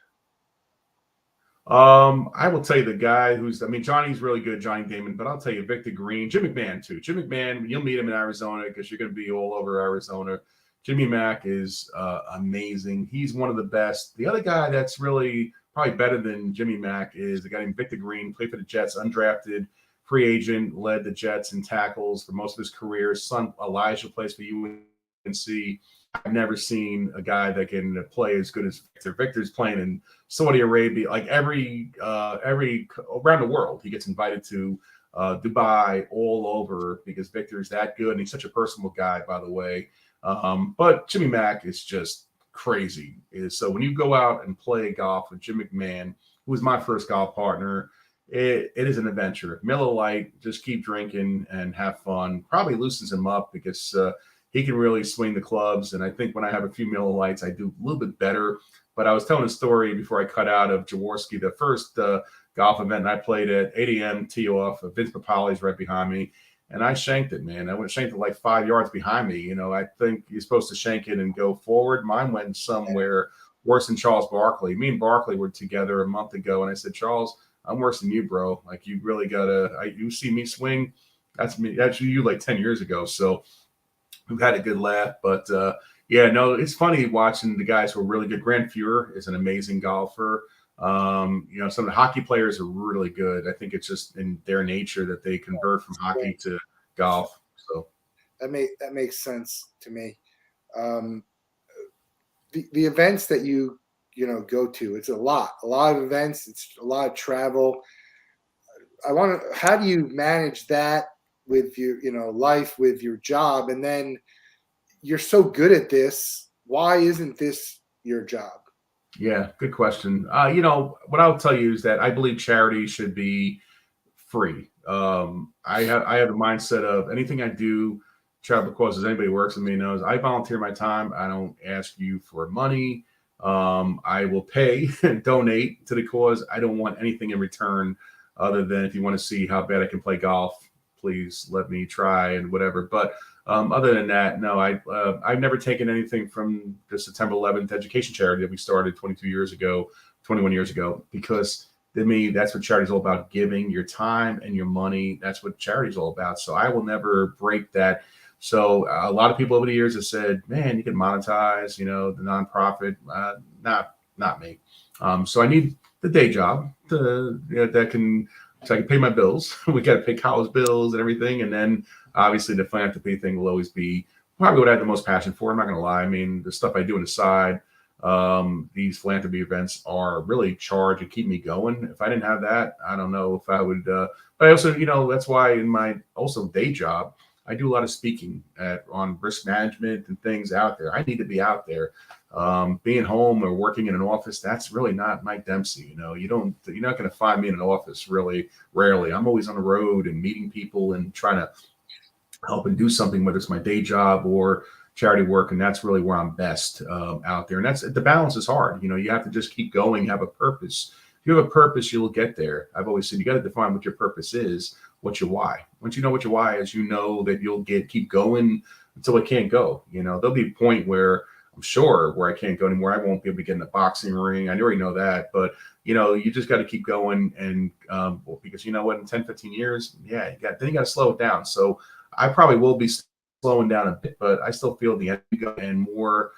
I will tell you the guy Johnny's really good, Johnny Damon, but I'll tell you Victor Green, Jim McMahon too. Jim McMahon, you'll meet him in Arizona because you're going to be all over Arizona. Jimmy Mack is amazing. He's one of the best. The other guy that's really probably better than Jimmy Mack is a guy named Victor Green, played for the Jets, undrafted free agent, led the Jets in tackles for most of his career. Son Elijah plays for UNC. I've never seen a guy that can play as good as Victor. Victor's playing in Saudi Arabia, like every around the world. He gets invited to Dubai, all over, because Victor's that good, and he's such a personable guy, by the way. But Jimmy Mack is just crazy. So when you go out and play golf with Jim McMahon, who was my first golf partner, it is an adventure. Miller Lite, just keep drinking and have fun. Probably loosens him up because he can really swing the clubs. And I think when I have a few Miller Lights, I do a little bit better. But I was telling a story before I cut out of Jaworski, the first golf event I played at 8 a.m. tee off. Vince Papali's right behind me. And I shanked it, man. I went shanked it like 5 yards behind me. You know, I think you're supposed to shank it and go forward. Mine went somewhere worse than Charles Barkley. Me and Barkley were together a month ago, and I said, Charles, I'm worse than you, bro. Like, you really gotta. You see me swing, that's me. That's you like 10 years ago. So we've had a good laugh, but yeah, no, it's funny watching the guys who are really good. Grant Fuhr is an amazing golfer. You know, some of the hockey players are really good. I think it's just in their nature that they convert from hockey to golf. So that makes sense to me. The events that you go to, it's a lot of events. It's a lot of travel. How do you manage that with your, life, with your job? And then you're so good at this. Why isn't this your job? Yeah, good question. You know, what I'll tell you is that I believe charity should be free. I have the mindset of anything I do, charitable causes. Anybody who works with me knows I volunteer my time. I don't ask you for money. I will pay and donate to the cause. I don't want anything in return other than if you want to see how bad I can play golf, please let me try and whatever. But other than that, no, I've never taken anything from the September 11th education charity that we started 21 years ago, because to me, that's what charity is all about: giving your time and your money. That's what charity is all about. So I will never break that. So a lot of people over the years have said, man, you can monetize, the nonprofit. Not me. So I need the day job so I can pay my bills. We got to pay college bills and everything. And then obviously the philanthropy thing will always be probably what I have the most passion for. I'm not going to lie. I mean, the stuff I do on the side, these philanthropy events are really charged and keep me going. If I didn't have that, I don't know if I would. But I also, that's why in my also day job, I do a lot of speaking on risk management and things out there. I need to be out there. Being home or working in an office, that's really not Mike Dempsey. You're not going to find me in an office really rarely. I'm always on the road and meeting people and trying to help and do something, whether it's my day job or charity work. And that's really where I'm best out there. And the balance is hard. You have to just keep going, have a purpose. If you have a purpose, you'll get there. I've always said you got to define what your purpose is. What's your why? Once you know what your why is, that you'll keep going until it can't go. There'll be a point where I'm sure where I can't go anymore. I won't be able to get in the boxing ring. I already know that, but you just got to keep going. And because in 10, 15 years, then you got to slow it down. So I probably will be slowing down a bit, but I still feel the end and more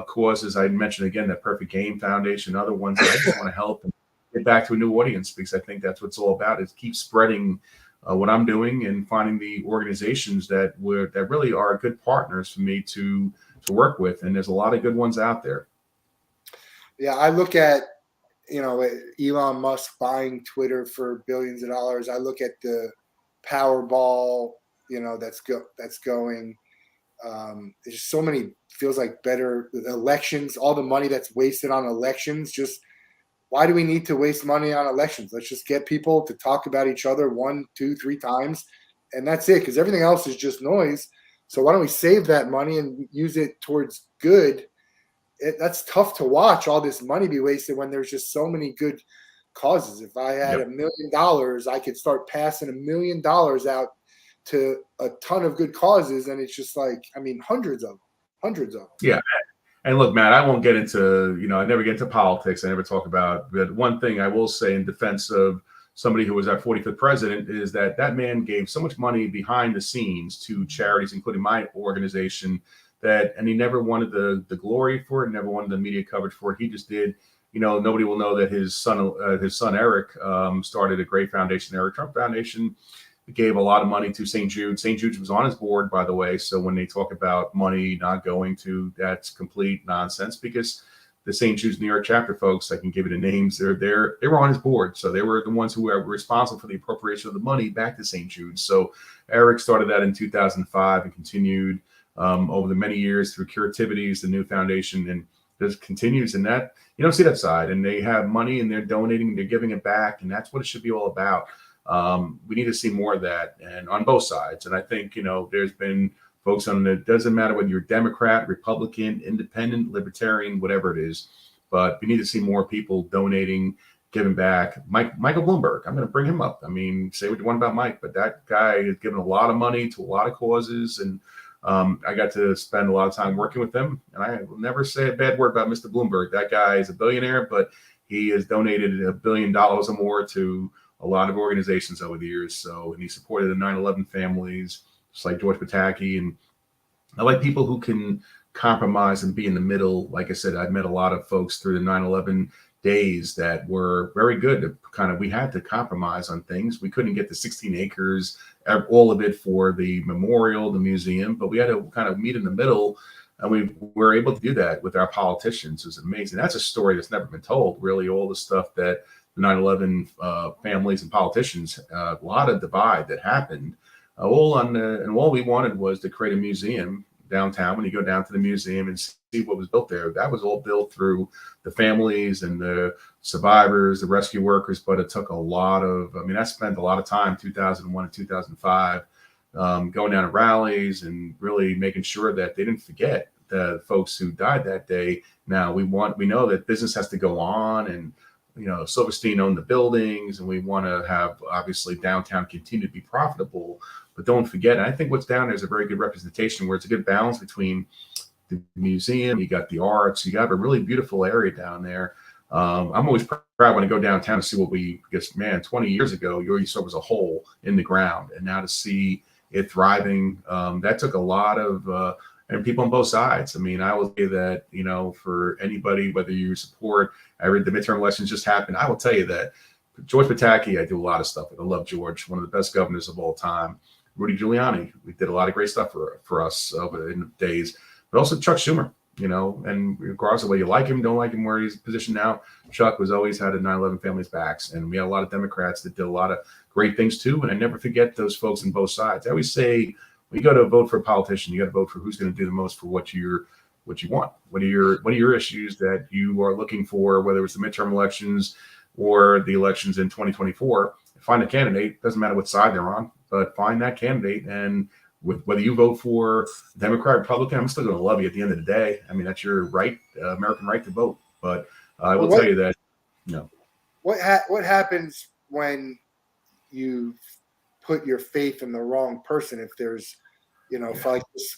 causes. I mentioned again, that Perfect Game Foundation, other ones that I just want to help and get back to a new audience, because I think that's what it's all about, is keep spreading what I'm doing and finding the organizations that really are good partners for me to work with. And there's a lot of good ones out there. Yeah, I look at Elon Musk buying Twitter for billions of dollars. I look at the Powerball, that's going. There's so many, feels like better elections. All the money that's wasted on elections. Just why do we need to waste money on elections? Let's just get people to talk about each other 1, 2, 3 times, and that's it. Because everything else is just noise. So why don't we save that money and use it towards good? That's tough to watch all this money be wasted when there's just so many good causes. If I had $1 million, I could start passing $1 million out to a ton of good causes. And it's just like, hundreds of them. Yeah. And look, Matt, I won't get into, I never get into politics. I never talk about, but one thing I will say in defense of somebody who was our 45th president is that man gave so much money behind the scenes to charities, including my organization, and he never wanted the glory for it, never wanted the media coverage for it. He just did. Nobody will know that his son Eric started a great foundation, Eric Trump Foundation, gave a lot of money to St. Jude. St. Jude was on his board, by the way. So when they talk about money not going to, that's complete nonsense, because the St. Jude's New York chapter folks, I can give you the names. They were on his board. So they were the ones who were responsible for the appropriation of the money back to St. Jude. So Eric started that in 2005 and continued over the many years through Curativities, the new foundation, and just continues. And that, you don't see that side, and they have money and they're donating, they're giving it back. And that's what it should be all about. We need to see more of that, and on both sides. And I think, there's been folks on it. Doesn't matter whether you're Democrat, Republican, Independent, Libertarian, whatever it is, but we need to see more people donating, giving back. Michael Bloomberg, I'm going to bring him up. I mean, say what you want about Mike, but that guy has given a lot of money to a lot of causes, and I got to spend a lot of time working with him, and I will never say a bad word about Mr. Bloomberg. That guy is a billionaire, but he has donated $1 billion or more to a lot of organizations over the years. So, and he supported the 9/11 families, just like George Pataki. And I like people who can compromise and be in the middle. Like I said, I've met a lot of folks through the 9/11 days that were very good. We had to compromise on things. We couldn't get the 16 acres, all of it for the memorial, the museum, but we had to kind of meet in the middle. And we were able to do that with our politicians. It was amazing. That's a story that's never been told, really. All the stuff that 9/11 families and politicians, a lot of divide that happened, and all we wanted was to create a museum downtown. When you go down to the museum and see what was built there, that was all built through the families and the survivors, the rescue workers. But it took I spent a lot of time, 2001 and 2005, going down to rallies and really making sure that they didn't forget the folks who died that day. Now we know that business has to go on, and Silverstein owned the buildings, and we want to have, obviously, downtown continue to be profitable. But don't forget, and I think what's down there is a very good representation, where it's a good balance between the museum, you got the arts, you got a really beautiful area down there. I'm always proud when I go downtown to see what 20 years ago, you always saw was a hole in the ground. And now to see it thriving, that took a lot of, and people on both sides. I mean, I will say that, for anybody, whether you support, I read the midterm elections just happened. I will tell you that George Pataki, I do a lot of stuff with. I love George, one of the best governors of all time. Rudy Giuliani, we did a lot of great stuff for us over in the days, but also Chuck Schumer, and regardless of whether you like him, don't like him, where he's positioned now, Chuck was always had a 9/11 family's backs. And we had a lot of Democrats that did a lot of great things too. And I never forget those folks on both sides. I always say, when you go to vote for a politician, you got to vote for who's going to do the most for what you want. What are your issues that you are looking for, whether it's the midterm elections or the elections in 2024? Find a candidate. Doesn't matter what side they're on, but find that candidate. And whether you vote for Democrat, Republican, I'm still going to love you at the end of the day. I mean, that's your right, American right to vote. But I will tell you that, What happens when you put your faith in the wrong person? If there's,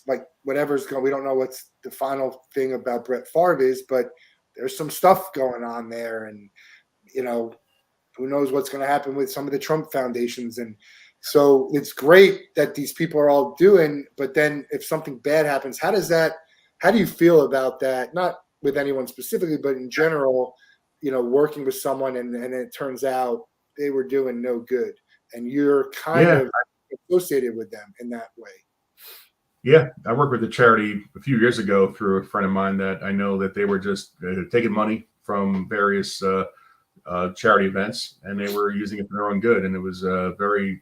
like whatever's going, we don't know what's the final thing about Brett Favre is, but there's some stuff going on there, and who knows what's going to happen with some of the Trump foundations. And so it's great that these people are all doing, but then if something bad happens, how do you feel about that? Not with anyone specifically, but in general, working with someone and it turns out they were doing no good, and you're kind of associated with them in that way. Yeah, I worked with a charity a few years ago through a friend of mine that I know that they were just taking money from various charity events, and they were using it for their own good. And it was very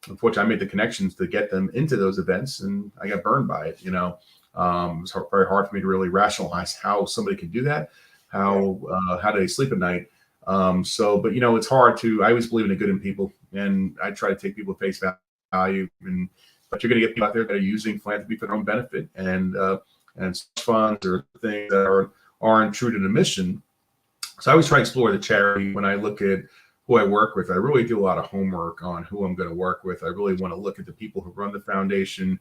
unfortunate. I made the connections to get them into those events, and I got burned by it. It was very hard for me to really rationalize how somebody could do that, how do they sleep at night. But it's hard to. I always believe in the good in people, and I try to take people at face value. But you're going to get people out there that are using philanthropy for their own benefit, and funds or things that aren't true to the mission. So I always try to explore the charity. When I look at who I work with, I really do a lot of homework on who I'm going to work with. I really want to look at the people who run the foundation,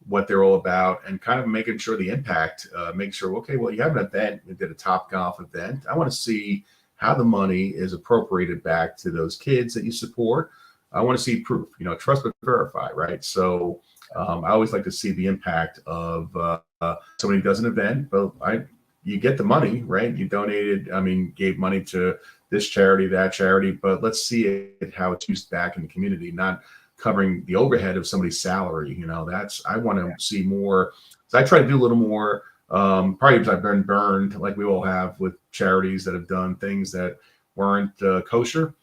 what they're all about, and kind of making sure the impact, make sure, okay, well, you have an event, you did a Topgolf event. I want to see how the money is appropriated back to those kids that you support. I want to see proof, trust but verify, right? So I always like to see the impact of somebody does an event, but you get the money, right? You donated, gave money to this charity, that charity, but let's see how it's used back in the community, not covering the overhead of somebody's salary. I want to see more. So I try to do a little more. Probably because I've been burned, like we all have, with charities that have done things that weren't kosher.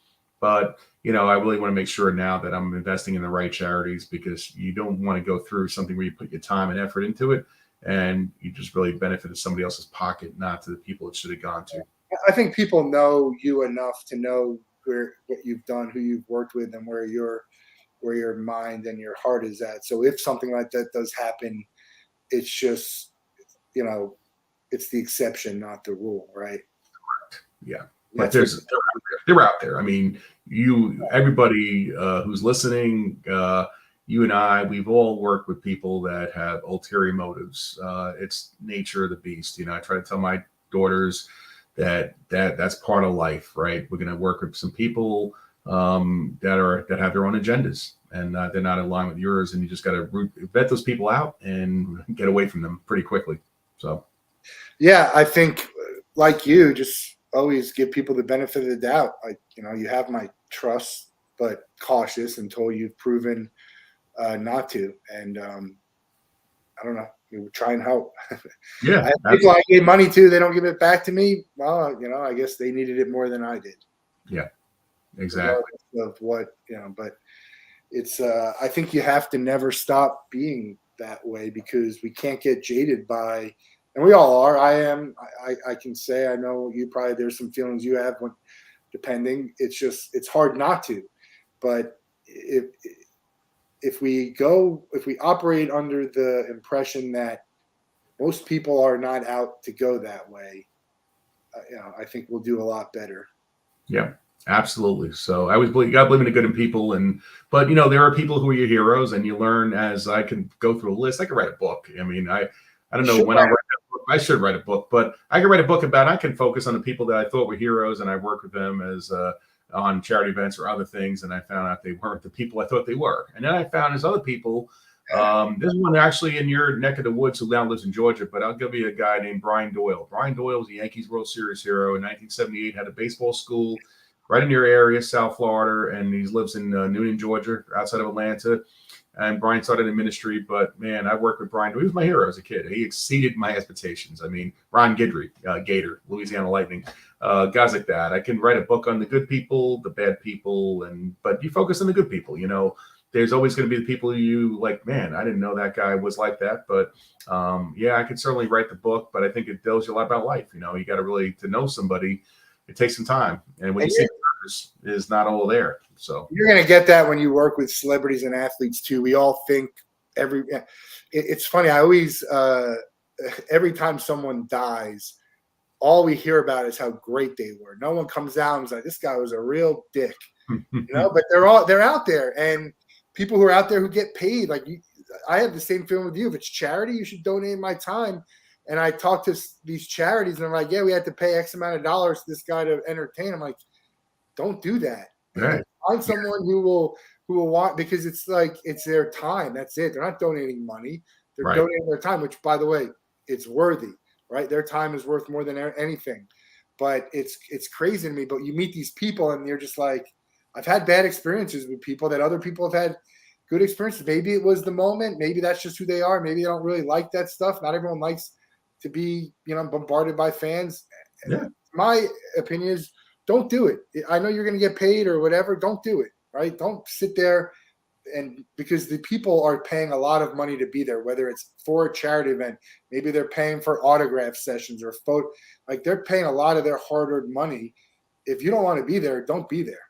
But I really want to make sure now that I'm investing in the right charities, because you don't want to go through something where you put your time and effort into it and you just really benefited somebody else's pocket, not to the people it should have gone to. I think people know you enough to know what you've done, who you've worked with, and where your mind and your heart is at. So if something like that does happen, it's just, it's the exception, not the rule, right? Yeah. But they're out there. I mean, everybody who's listening, you and I, we've all worked with people that have ulterior motives. It's nature of the beast. I try to tell my daughters that's part of life, right? We're going to work with some people that have their own agendas, and they're not in line with yours. And you just got to vet those people out and get away from them pretty quickly. So, yeah, I think, like you, just always give people the benefit of the doubt. You have my trust, but cautious until you've proven not to. And I don't know. We would try and help. Yeah. People I gave money to, they don't give it back to me. Well, I guess they needed it more than I did. Yeah, exactly. Of what, but it's, I think you have to never stop being that way, because we can't get jaded by, and we all are. I am. I can say, I know you probably, there's some feelings you have when, depending. It's just, it's hard not to. But if we operate under the impression that most people are not out to go that way, I think we'll do a lot better. Yeah, absolutely. So I always believe you got to believe in the good in people, but there are people who are your heroes, and you learn as I can go through a list. I could write a book. I mean, I don't know when I'll write that book. I should write a book, but I can write a book about. I can focus on the people that I thought were heroes, and I work with them as on charity events or other things, and I found out they weren't the people I thought they were. And then I found there's other people. There's one actually in your neck of the woods who now lives in Georgia, but I'll give you a guy named Brian Doyle. Brian Doyle was a Yankees World Series hero in 1978, had a baseball school right in your area, South Florida, and he lives in Newnan, Georgia, outside of Atlanta. And Brian started in ministry, but man, I worked with Brian. He was my hero as a kid. He exceeded my expectations. I mean, Ron Guidry, Gator, Louisiana Lightning, guys like that. I can write a book on the good people, the bad people, but you focus on the good people. There's always going to be the people you like, man, I didn't know that guy was like that. But yeah, I could certainly write the book, but I think it tells you a lot about life. You got to really, to know somebody, it takes some time. And when you see is not all there. So you're going to get that when you work with celebrities and athletes too. We all think it's funny. I always, every time someone dies, all we hear about is how great they were. No one comes out and is like, this guy was a real dick, but they're out there, and people who are out there who get paid. Like I have the same feeling with you. If it's charity, you should donate my time. And I talk to these charities, and they're like, yeah, we had to pay X amount of dollars to this guy to entertain. I'm like, don't do that. Right. Find someone who will want, because it's like, it's their time. That's it. They're not donating money. They're donating their time, which, by the way, it's worthy, right? Their time is worth more than anything. But it's crazy to me. But you meet these people, and you're just like, I've had bad experiences with people that other people have had good experiences. Maybe it was the moment. Maybe that's just who they are. Maybe they don't really like that stuff. Not everyone likes to be, bombarded by fans. Yeah. My opinion is, don't do it. I know you're going to get paid or whatever. Don't do it, right? Don't sit there, and because the people are paying a lot of money to be there, whether it's for a charity event, maybe they're paying for autograph sessions or photo, like they're paying a lot of their hard-earned money. If you don't want to be there, don't be there.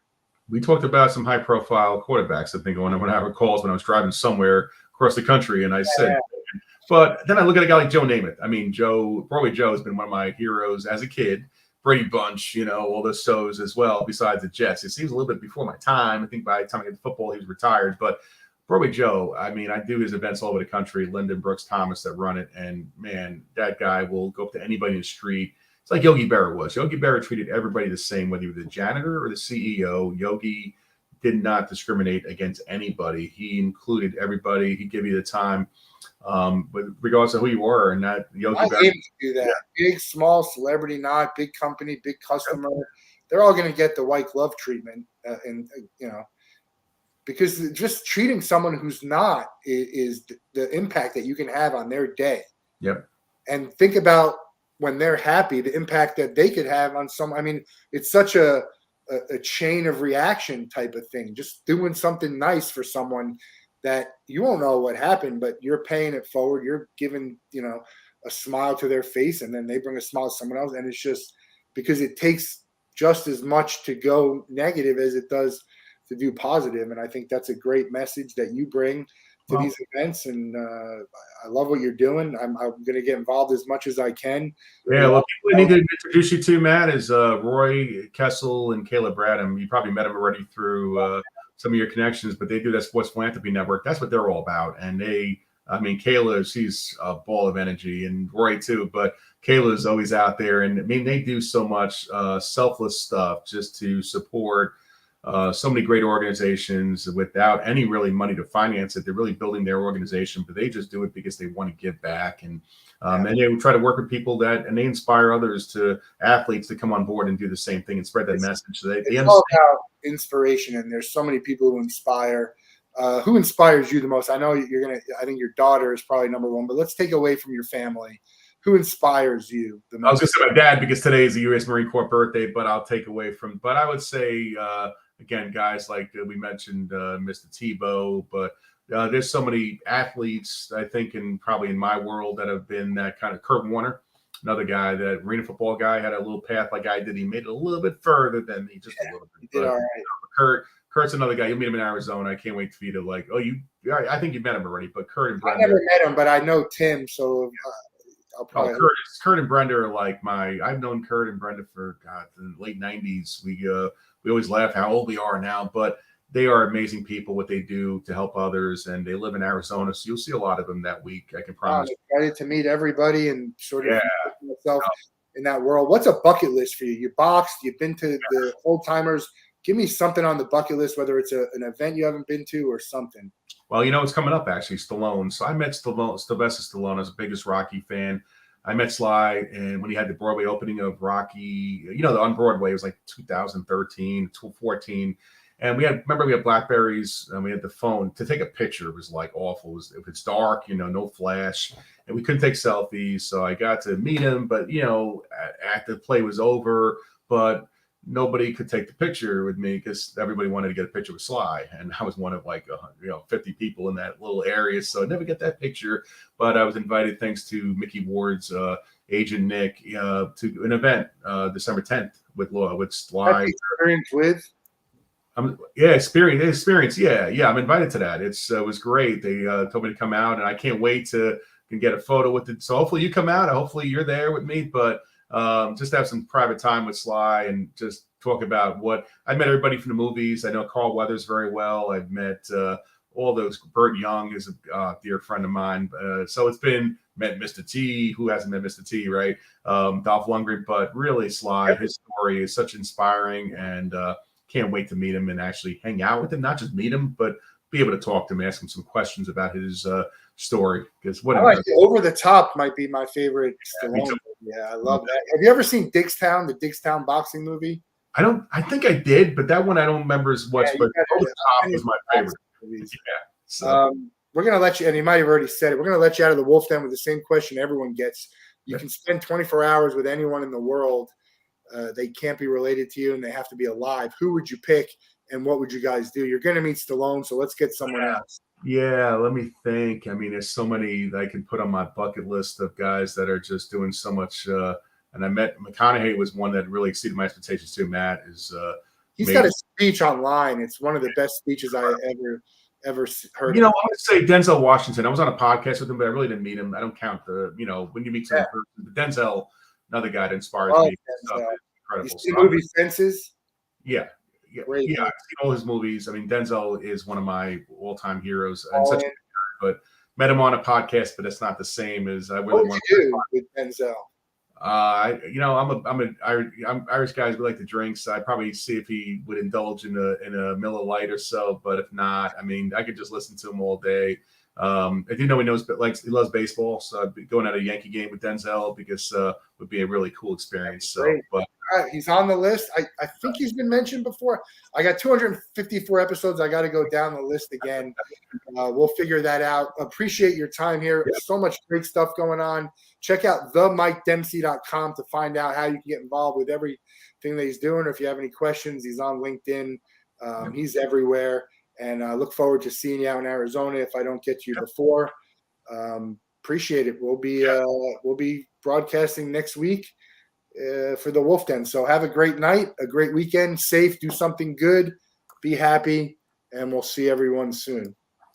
We talked about some high-profile quarterbacks. I think when I have calls when I was driving somewhere across the country, and I said, but then I look at a guy like Joe Namath. I mean, Broadway Joe has been one of my heroes as a kid. Brady Bunch, all those shows as well, besides the Jets. It seems a little bit before my time. I think by the time I get to football, he was retired. But Broadway Joe, I mean, I do his events all over the country, Lyndon Brooks Thomas that run it. And, man, that guy will go up to anybody in the street. It's like Yogi Berra was. Yogi Berra treated everybody the same, whether you were the janitor or the CEO. Yogi did not discriminate against anybody. He included everybody. He gave you the time. But regardless of who you were, and that Yogi Berra do that. Yeah. Big, small, celebrity, not big company, big customer. They're all going to get the white glove treatment. because just treating someone who's not is the impact that you can have on their day. Yep. And think about when they're happy, the impact that they could have on some. I mean, it's such a chain of reaction type of thing. Just doing something nice for someone that you won't know what happened, but you're paying it forward. You're giving, a smile to their face, and then they bring a smile to someone else. And it's just because it takes just as much to go negative as it does to do positive. And I think that's a great message that you bring to these events. And I love what you're doing. I'm going to get involved as much as I can. Yeah, well, people I need to introduce you to, Matt, is Roy Kessel and Caleb Bradham. You probably met them already through some of your connections, but they do that Sports Philanthropy Network. That's what they're all about. And Kayla, she's a ball of energy, and Roy too, but Kayla's always out there. And I mean, they do so much selfless stuff just to support so many great organizations without any really money to finance it. They're really building their organization, but they just do it because they want to give back. And they try to work with people and they inspire others athletes to come on board and do the same thing and spread that message. So it's all about inspiration, and there's so many people who inspire. Who inspires you the most? I know I think your daughter is probably number one, but let's take away from your family. Who inspires you the most? I was going to say my dad, because today is the U.S. Marine Corps birthday, but I'll take away from, but I would say, again, guys like we mentioned, Mr. Tebow, but there's so many athletes, I think, probably in my world that have been that kind of. Kurt Warner, another guy, that arena football guy, had a little path like I did. He made it a little bit further than me, just a little bit. He did all right. Kurt's another guy. You'll meet him in Arizona. I can't wait for you to I think you've met him already, but Kurt and Brenda. I never met him, but I know Tim, so I'll probably. Kurt and Brenda are like I've known Kurt and Brenda for the late 90s. We always laugh how old we are now, but they are amazing people, what they do to help others, and they live in Arizona, so you'll see a lot of them that week, I can promise. I'm excited to meet everybody and sort of myself in that world. What's a bucket list for you? You boxed, you've been to the old timers. Give me something on the bucket list, whether it's an event you haven't been to or something. Well, it's coming up, actually, Stallone. So I met Sylvester Stallone. I was the biggest Rocky fan. I met Sly, and when he had the Broadway opening of Rocky, on Broadway, it was like 2013, 2014. And we had Blackberries, and we had the phone. To take a picture, it was like awful. If it's dark, no flash, and we couldn't take selfies. So I got to meet him, but after the play was over, but nobody could take the picture with me because everybody wanted to get a picture with Sly, and I was one of 50 people in that little area, so I never get that picture. But I was invited, thanks to Mickey Ward's agent Nick, to an event December 10th with Sly. Experience with. Experience. Yeah. I'm invited to that. It was great. They told me to come out, and I can't wait to get a photo with it. So hopefully you come out. Hopefully you're there with me, but just have some private time with Sly and just talk about what I met everybody from the movies. I know Carl Weathers very well. I've met all those. Burt Young is a dear friend of mine. So it's been met Mr. T. Who hasn't met Mr. T, right? Dolph Lundgren, but really Sly, his story is such inspiring, and can't wait to meet him and actually hang out with him. Not just meet him, but be able to talk to him, ask him some questions about his story. Because Over the Top might be my favorite Stallone. Yeah, I love that. Have you ever seen Dickstown, the Dickstown boxing movie? I think I did, but that one I don't remember as much. But Over the Top was my favorite. Yeah. So we're gonna let you, and you might have already said it. We're gonna let you out of the Wolff Den with the same question everyone gets. You can spend 24 hours with anyone in the world. They can't be related to you, and they have to be alive. Who would you pick, and what would you guys do? You're gonna meet Stallone, so let's get someone else. Yeah, let me think. I mean, there's so many that I can put on my bucket list of guys that are just doing so much. And I met McConaughey was one that really exceeded my expectations too. Matt is he's got a speech online. It's one of the best speeches I ever heard. I would say Denzel Washington. I was on a podcast with him, but I really didn't meet him. I don't count when you meet someone in person. But Denzel, another guy that inspires me. Incredible. You see the movie Fences? Yeah. I've seen all his movies. I mean, Denzel is one of my all-time heroes. And but met him on a podcast, but it's not the same as I really want to do with Denzel. I'm Irish guys. We like the drinks. I'd probably see if he would indulge in a Miller Lite or so. But if not, I mean, I could just listen to him all day. If you know, he loves baseball, so I'd be going at a Yankee game with Denzel because would be a really cool experience. So, Great. but All right, he's on the list. I think he's been mentioned before. I got 254 episodes. I got to go down the list again. We'll figure that out. Appreciate your time here. Yep. So much great stuff going on. Check out themikedempsey.com to find out how you can get involved with everything that he's doing. Or if you have any questions, he's on LinkedIn. He's everywhere. And I look forward to seeing you out in Arizona if I don't get to you before. Appreciate it. We'll be broadcasting next week for the Wolff Den. So have a great night, a great weekend, safe, do something good, be happy, and we'll see everyone soon.